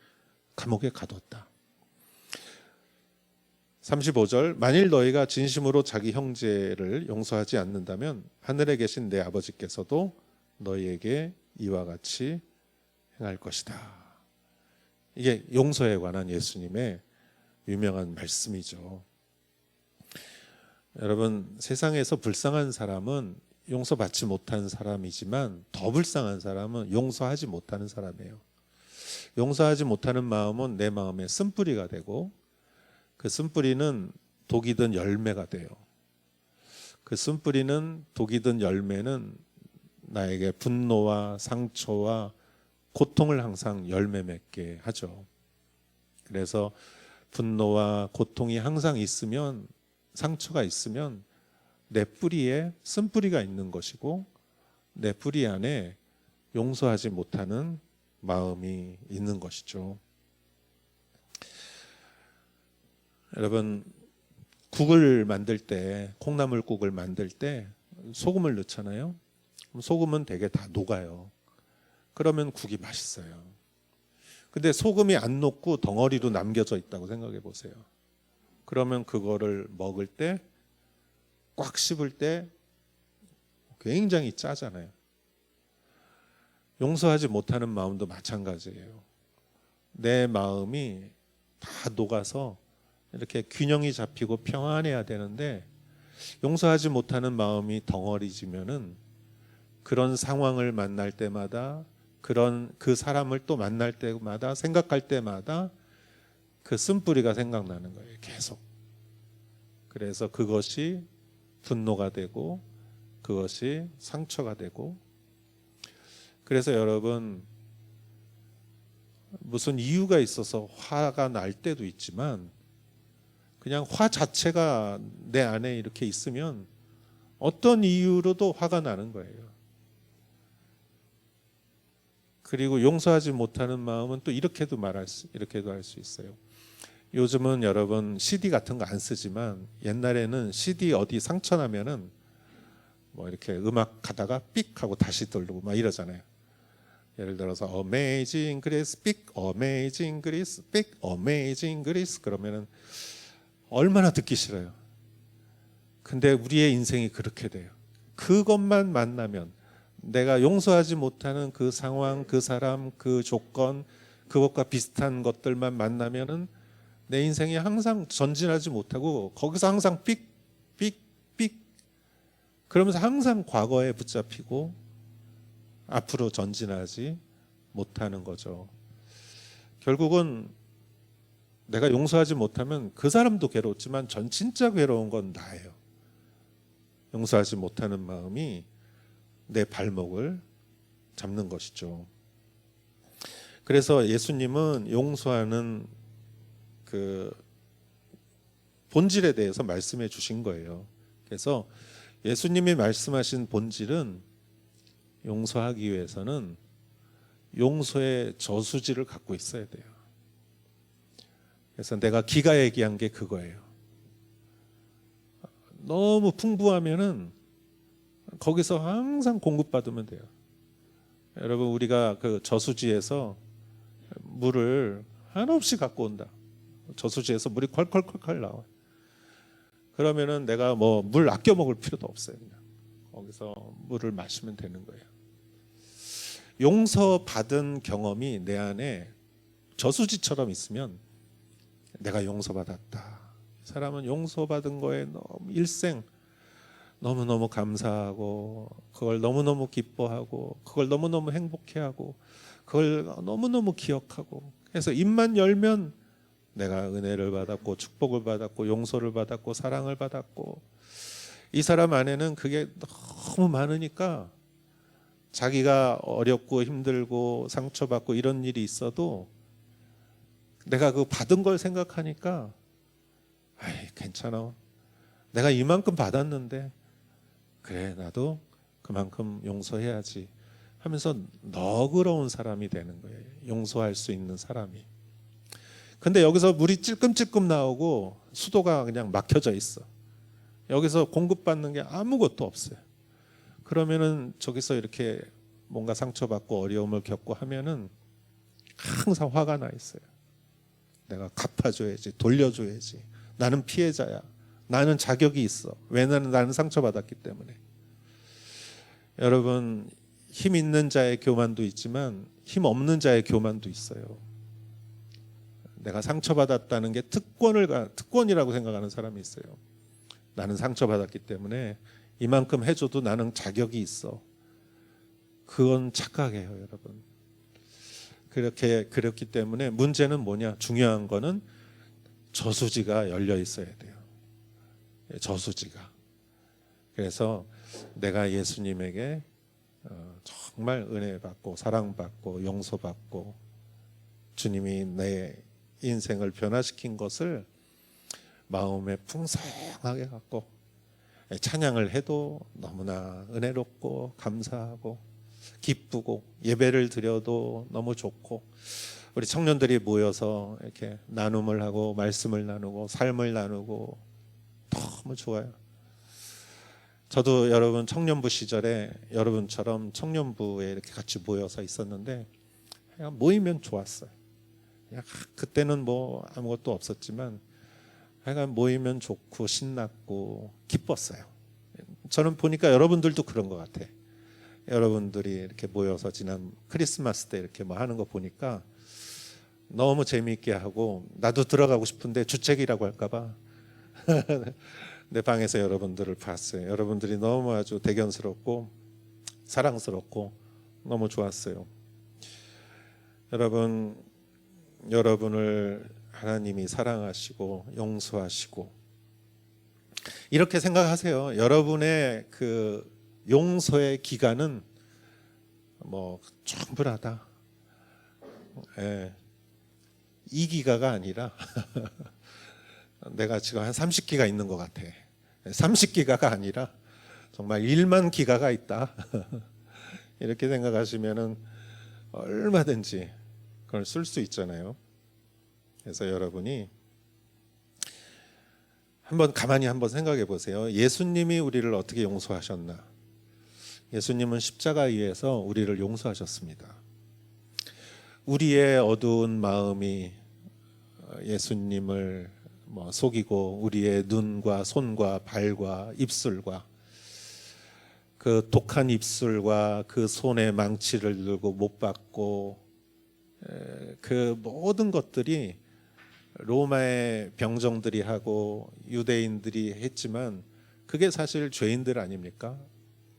감옥에 가뒀다. 35절 만일 너희가 진심으로 자기 형제를 용서하지 않는다면 하늘에 계신 내 아버지께서도 너희에게 이와 같이 행할 것이다. 이게 용서에 관한 예수님의 유명한 말씀이죠. 여러분, 세상에서 불쌍한 사람은 용서받지 못한 사람이지만 더 불쌍한 사람은 용서하지 못하는 사람이에요. 용서하지 못하는 마음은 내 마음의 쓴뿌리가 되고 그 쓴뿌리는 독이 든 열매가 돼요. 그 쓴뿌리는 독이 든 열매는 나에게 분노와 상처와 고통을 항상 열매 맺게 하죠. 그래서 분노와 고통이 항상 있으면, 상처가 있으면 내 뿌리에 쓴뿌리가 있는 것이고 내 뿌리 안에 용서하지 못하는 마음이 있는 것이죠. 여러분, 국을 만들 때, 콩나물국을 만들 때 소금을 넣잖아요. 그럼 소금은 되게 다 녹아요. 그러면 국이 맛있어요. 근데 소금이 안 녹고 덩어리로 남겨져 있다고 생각해 보세요. 그러면 그거를 먹을 때, 꽉 씹을 때 굉장히 짜잖아요. 용서하지 못하는 마음도 마찬가지예요. 내 마음이 다 녹아서 이렇게 균형이 잡히고 평안해야 되는데 용서하지 못하는 마음이 덩어리지면은 그런 상황을 만날 때마다 그 사람을 또 만날 때마다 생각할 때마다 그 쓴뿌리가 생각나는 거예요. 계속. 그래서 그것이 분노가 되고 그것이 상처가 되고, 그래서 여러분, 무슨 이유가 있어서 화가 날 때도 있지만 그냥 화 자체가 내 안에 이렇게 있으면 어떤 이유로도 화가 나는 거예요. 그리고 용서하지 못하는 마음은 또 이렇게도 할 수 있어요. 요즘은 여러분 CD 같은 거 안 쓰지만 옛날에는 CD 어디 상처 나면은 뭐 이렇게 음악 가다가 삑 하고 다시 돌리고 막 이러잖아요. 예를 들어서 Amazing Grace, 삑, Amazing Grace, 삑, Amazing Grace 그러면은 얼마나 듣기 싫어요. 근데 우리의 인생이 그렇게 돼요. 그것만 만나면, 내가 용서하지 못하는 그 상황, 그 사람, 그 조건, 그것과 비슷한 것들만 만나면은 내 인생이 항상 전진하지 못하고 거기서 항상 삑, 삑, 삑 그러면서 항상 과거에 붙잡히고 앞으로 전진하지 못하는 거죠. 결국은 내가 용서하지 못하면 그 사람도 괴롭지만 전 진짜 괴로운 건 나예요. 용서하지 못하는 마음이 내 발목을 잡는 것이죠. 그래서 예수님은 용서하는 그 본질에 대해서 말씀해 주신 거예요. 그래서 예수님이 말씀하신 본질은 용서하기 위해서는 용서의 저수지를 갖고 있어야 돼요. 그래서 내가 기가 얘기한 게 그거예요. 너무 풍부하면은 거기서 항상 공급받으면 돼요. 여러분, 우리가 그 저수지에서 물을 한없이 갖고 온다. 저수지에서 물이 콸콸콸콸 나와요. 그러면은 내가 뭐 물 아껴 먹을 필요도 없어요. 그냥 거기서 물을 마시면 되는 거예요. 용서받은 경험이 내 안에 저수지처럼 있으면 내가 용서받았다. 사람은 용서받은 거에 너무 일생 너무너무 감사하고 그걸 너무너무 기뻐하고 그걸 너무너무 행복해하고 그걸 너무너무 기억하고, 그래서 입만 열면 내가 은혜를 받았고 축복을 받았고 용서를 받았고 사랑을 받았고, 이 사람 안에는 그게 너무 많으니까 자기가 어렵고 힘들고 상처받고 이런 일이 있어도 내가 그 받은 걸 생각하니까 아이 괜찮아. 내가 이만큼 받았는데 그래 나도 그만큼 용서해야지 하면서 너그러운 사람이 되는 거예요. 용서할 수 있는 사람이. 근데 여기서 물이 찔끔찔끔 나오고 수도가 그냥 막혀져 있어. 여기서 공급받는 게 아무것도 없어요. 그러면은 저기서 이렇게 뭔가 상처받고 어려움을 겪고 하면은 항상 화가 나 있어요. 내가 갚아줘야지, 돌려줘야지. 나는 피해자야. 나는 자격이 있어. 왜 나는 상처받았기 때문에. 여러분 힘 있는 자의 교만도 있지만 힘 없는 자의 교만도 있어요. 내가 상처받았다는 게 특권이라고 생각하는 사람이 있어요. 나는 상처받았기 때문에 이만큼 해줘도 나는 자격이 있어. 그건 착각이에요, 여러분. 그렇기 때문에 문제는 뭐냐? 중요한 거는 저수지가 열려 있어야 돼요. 저수지가. 그래서 내가 예수님에게 정말 은혜 받고 사랑받고 용서받고 주님이 내 인생을 변화시킨 것을 마음에 풍성하게 갖고 찬양을 해도 너무나 은혜롭고 감사하고 기쁘고 예배를 드려도 너무 좋고 우리 청년들이 모여서 이렇게 나눔을 하고 말씀을 나누고 삶을 나누고 너무 좋아요. 저도 여러분 청년부 시절에 여러분처럼 청년부에 이렇게 같이 모여서 있었는데 그냥 모이면 좋았어요. 그냥 그때는 뭐 아무것도 없었지만 하여간 모이면 좋고 신났고 기뻤어요. 저는 보니까 여러분들도 그런 것 같아. 여러분들이 이렇게 모여서 지난 크리스마스 때 이렇게 뭐 하는 거 보니까 너무 재미있게 하고 나도 들어가고 싶은데 주책이라고 할까봐 내 방에서 여러분들을 봤어요. 여러분들이 너무 아주 대견스럽고 사랑스럽고 너무 좋았어요. 여러분을 하나님이 사랑하시고 용서하시고 이렇게 생각하세요. 여러분의 그 용서의 기간은 뭐 충분하다. 예. 2기가가 아니라 내가 지금 한 30기가 있는 것 같아. 30기가가 아니라 정말 1만 기가가 있다. 이렇게 생각하시면은 얼마든지 그걸 쓸 수 있잖아요. 그래서 여러분이 가만히 한번 생각해 보세요. 예수님이 우리를 어떻게 용서하셨나? 예수님은 십자가에서 우리를 용서하셨습니다. 우리의 어두운 마음이 예수님을 속이고 우리의 눈과 손과 발과 입술과 그 독한 입술과 그 손에 망치를 들고 못 박고 그 모든 것들이 로마의 병정들이 하고 유대인들이 했지만 그게 사실 죄인들 아닙니까?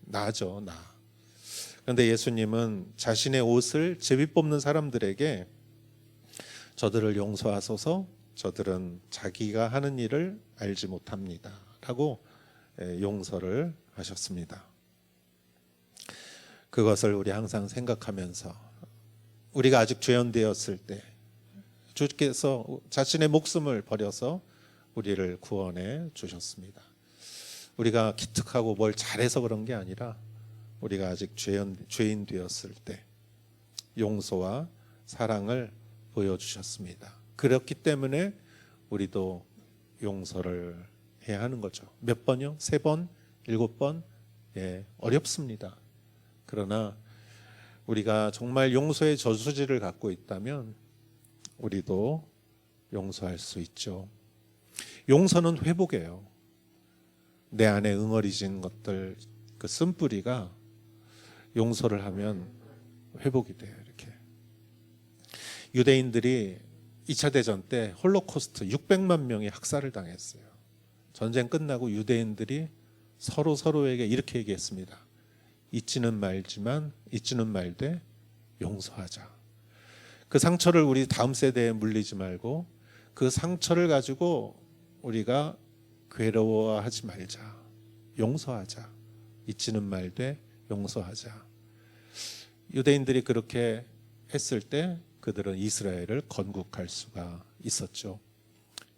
나죠, 나. 그런데 예수님은 자신의 옷을 제비 뽑는 사람들에게 저들을 용서하소서 저들은 자기가 하는 일을 알지 못합니다 라고 용서를 하셨습니다. 그것을 우리 항상 생각하면서 우리가 아직 죄인되었을 때 주께서 자신의 목숨을 버려서 우리를 구원해 주셨습니다. 우리가 기특하고 뭘 잘해서 그런 게 아니라 우리가 아직 죄인 되었을 때 용서와 사랑을 보여주셨습니다. 그렇기 때문에 우리도 용서를 해야 하는 거죠. 몇 번요? 3번? 7번? 예, 어렵습니다. 그러나 우리가 정말 용서의 저수지를 갖고 있다면 우리도 용서할 수 있죠. 용서는 회복이에요. 내 안에 응어리진 것들 그 쓴뿌리가 용서를 하면 회복이 돼요. 이렇게 유대인들이 2차 대전 때 홀로코스트 600만 명이 학살을 당했어요. 전쟁 끝나고 유대인들이 서로에게 이렇게 얘기했습니다. 잊지는 말되 용서하자. 그 상처를 우리 다음 세대에 물리지 말고 그 상처를 가지고 우리가 괴로워하지 말자. 용서하자. 잊지는 말되 용서하자. 유대인들이 그렇게 했을 때 그들은 이스라엘을 건국할 수가 있었죠.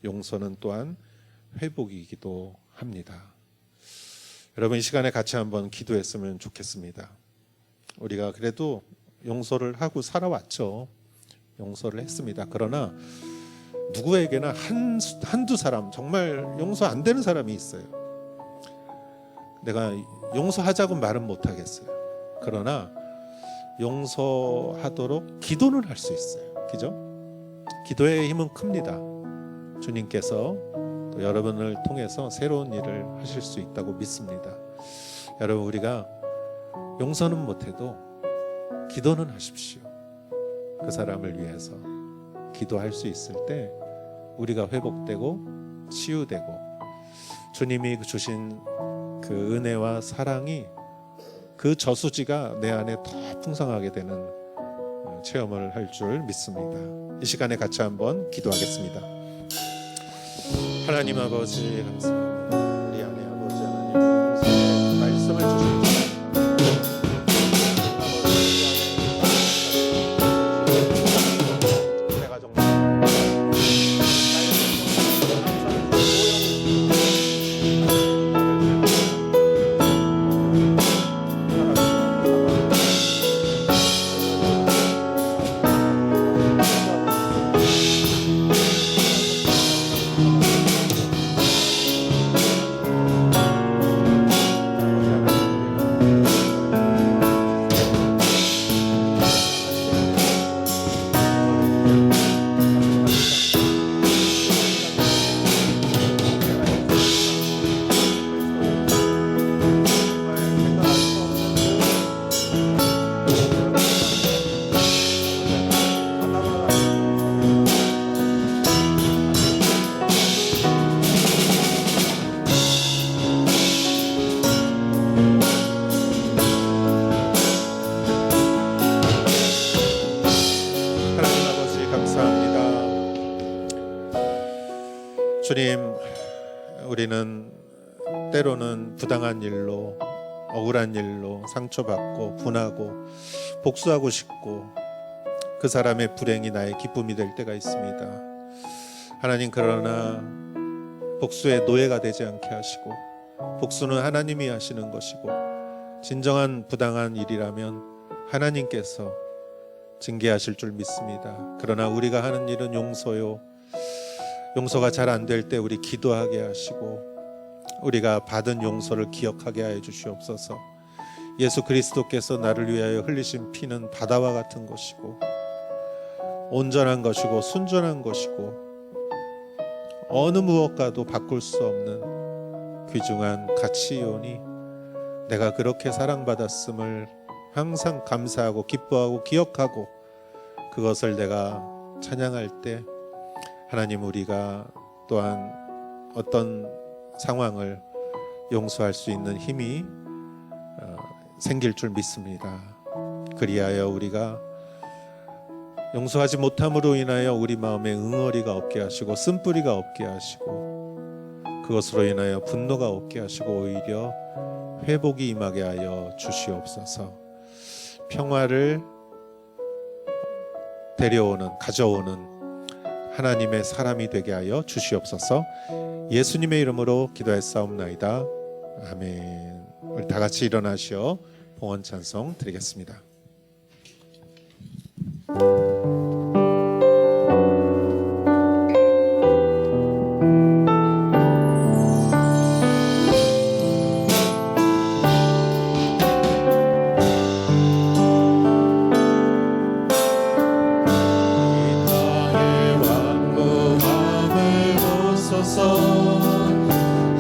용서는 또한 회복이기도 합니다. 여러분 이 시간에 같이 한번 기도했으면 좋겠습니다. 우리가 그래도 용서를 하고 살아왔죠. 용서를 했습니다. 그러나 누구에게나 한두 사람 정말 용서 안 되는 사람이 있어요. 내가 용서하자고 말은 못하겠어요. 그러나 용서하도록 기도는 할 수 있어요. 그죠? 기도의 힘은 큽니다. 주님께서 또 여러분을 통해서 새로운 일을 하실 수 있다고 믿습니다. 여러분 우리가 용서는 못해도 기도는 하십시오. 그 사람을 위해서 기도할 수 있을 때 우리가 회복되고 치유되고 주님이 주신 그 은혜와 사랑이 그 저수지가 내 안에 더 풍성하게 되는 체험을 할 줄 믿습니다. 이 시간에 같이 한번 기도하겠습니다. 하나님 아버지 감사합니다. 우리 안에 아버지 하나님 말씀을 주십시오. 주님, 우리는 때로는 부당한 일로 억울한 일로 상처받고 분하고 복수하고 싶고 그 사람의 불행이 나의 기쁨이 될 때가 있습니다. 하나님, 그러나 복수의 노예가 되지 않게 하시고 복수는 하나님이 하시는 것이고 진정한 부당한 일이라면 하나님께서 징계하실 줄 믿습니다. 그러나 우리가 하는 일은 용서요. 용서가 잘 안 될 때 우리 기도하게 하시고 우리가 받은 용서를 기억하게 하여 주시옵소서. 예수 그리스도께서 나를 위하여 흘리신 피는 바다와 같은 것이고 온전한 것이고 순전한 것이고 어느 무엇과도 바꿀 수 없는 귀중한 가치이오니 내가 그렇게 사랑받았음을 항상 감사하고 기뻐하고 기억하고 그것을 내가 찬양할 때 하나님, 우리가 또한 어떤 상황을 용서할 수 있는 힘이 생길 줄 믿습니다. 그리하여 우리가 용서하지 못함으로 인하여 우리 마음에 응어리가 없게 하시고 쓴뿌리가 없게 하시고 그것으로 인하여 분노가 없게 하시고 오히려 회복이 임하게 하여 주시옵소서. 평화를 가져오는 하나님의 사람이 되게 하여 주시옵소서. 예수님의 이름으로 기도했사옵나이다. 아멘. 우리 다 같이 일어나시어 봉헌 찬송 드리겠습니다.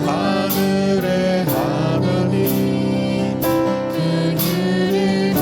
하늘의 하나님, 그늘을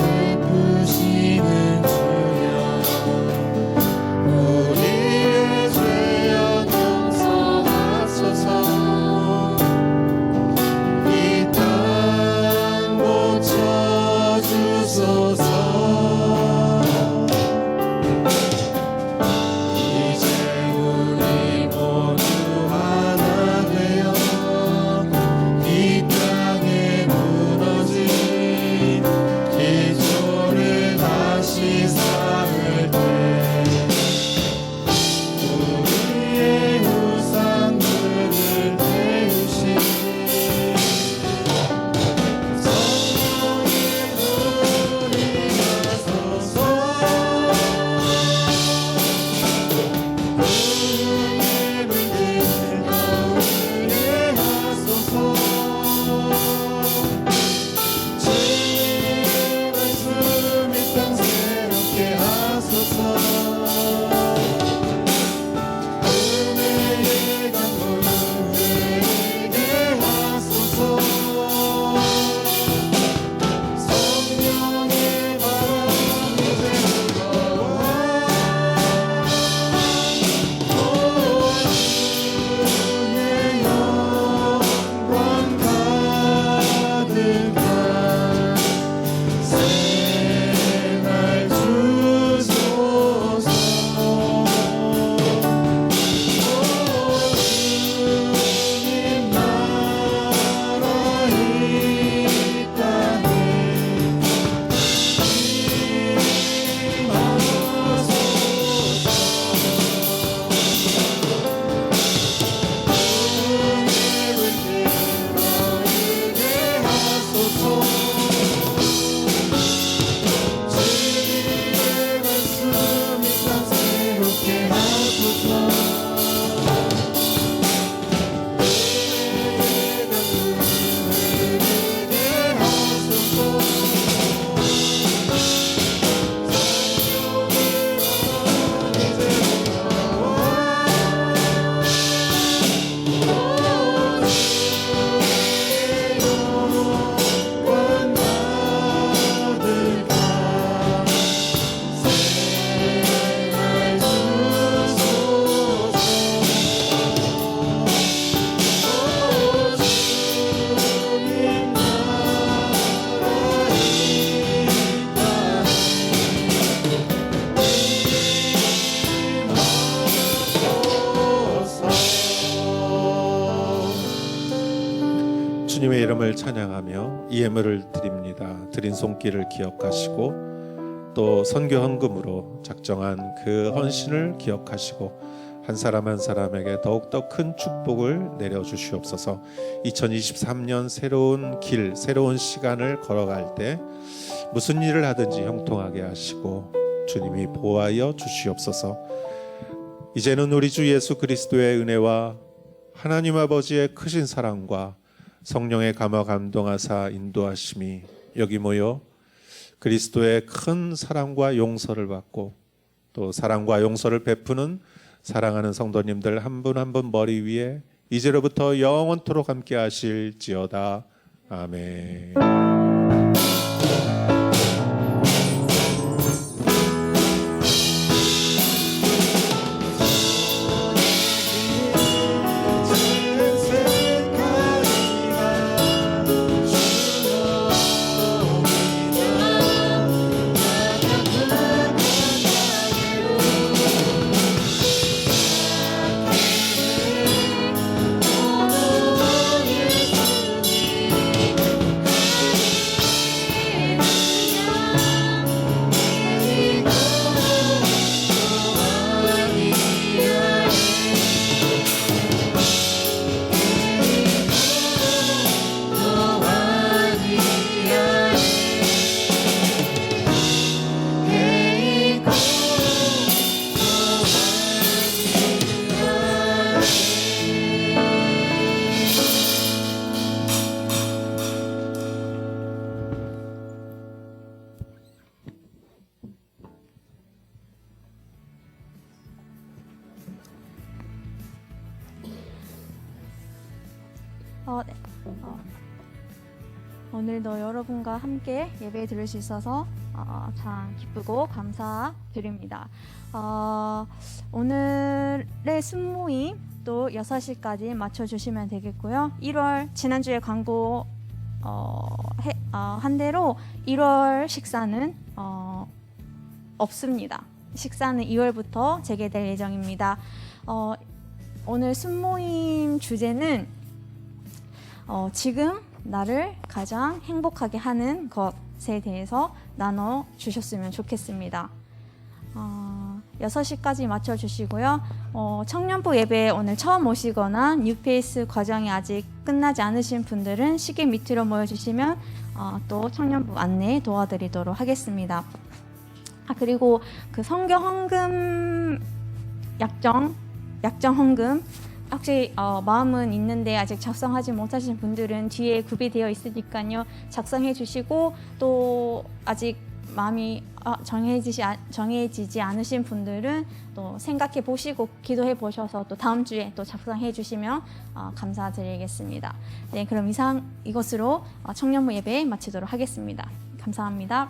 예수님의 이름을 찬양하며 이 예물을 드립니다. 드린 손길을 기억하시고 또 선교 헌금으로 작정한 그 헌신을 기억하시고 한 사람 한 사람에게 더욱더 큰 축복을 내려주시옵소서. 2023년 새로운 길, 새로운 시간을 걸어갈 때 무슨 일을 하든지 형통하게 하시고 주님이 보호하여 주시옵소서. 이제는 우리 주 예수 그리스도의 은혜와 하나님 아버지의 크신 사랑과 성령의 감화 감동하사 인도하심이 여기 모여 그리스도의 큰 사랑과 용서를 받고 또 사랑과 용서를 베푸는 사랑하는 성도님들 한 분 한 분 머리 위에 이제로부터 영원토록 함께 하실지어다. 아멘. 네. 오늘도 여러분과 함께 예배 드릴 수 있어서 참 기쁘고 감사드립니다. 오늘의 순모임 또 6시까지 맞춰주시면 되겠고요. 1월 지난주에 광고 한 대로 1월 식사는 없습니다. 식사는 2월부터 재개될 예정입니다. 오늘 순모임 주제는 지금 나를 가장 행복하게 하는 것에 대해서 나눠주셨으면 좋겠습니다. 6시까지 맞춰주시고요. 청년부 예배에 오늘 처음 오시거나 뉴페이스 과정이 아직 끝나지 않으신 분들은 시계 밑으로 모여주시면 또 청년부 안내 도와드리도록 하겠습니다. 그리고 그 선교 헌금 약정 헌금 혹시 마음은 있는데 아직 작성하지 못하신 분들은 뒤에 구비되어 있으니까요. 작성해 주시고 또 아직 마음이 정해지지 않으신 분들은 또 생각해 보시고 기도해 보셔서 또 다음 주에 또 작성해 주시면 감사드리겠습니다. 네, 그럼 이것으로 청년부 예배 마치도록 하겠습니다. 감사합니다.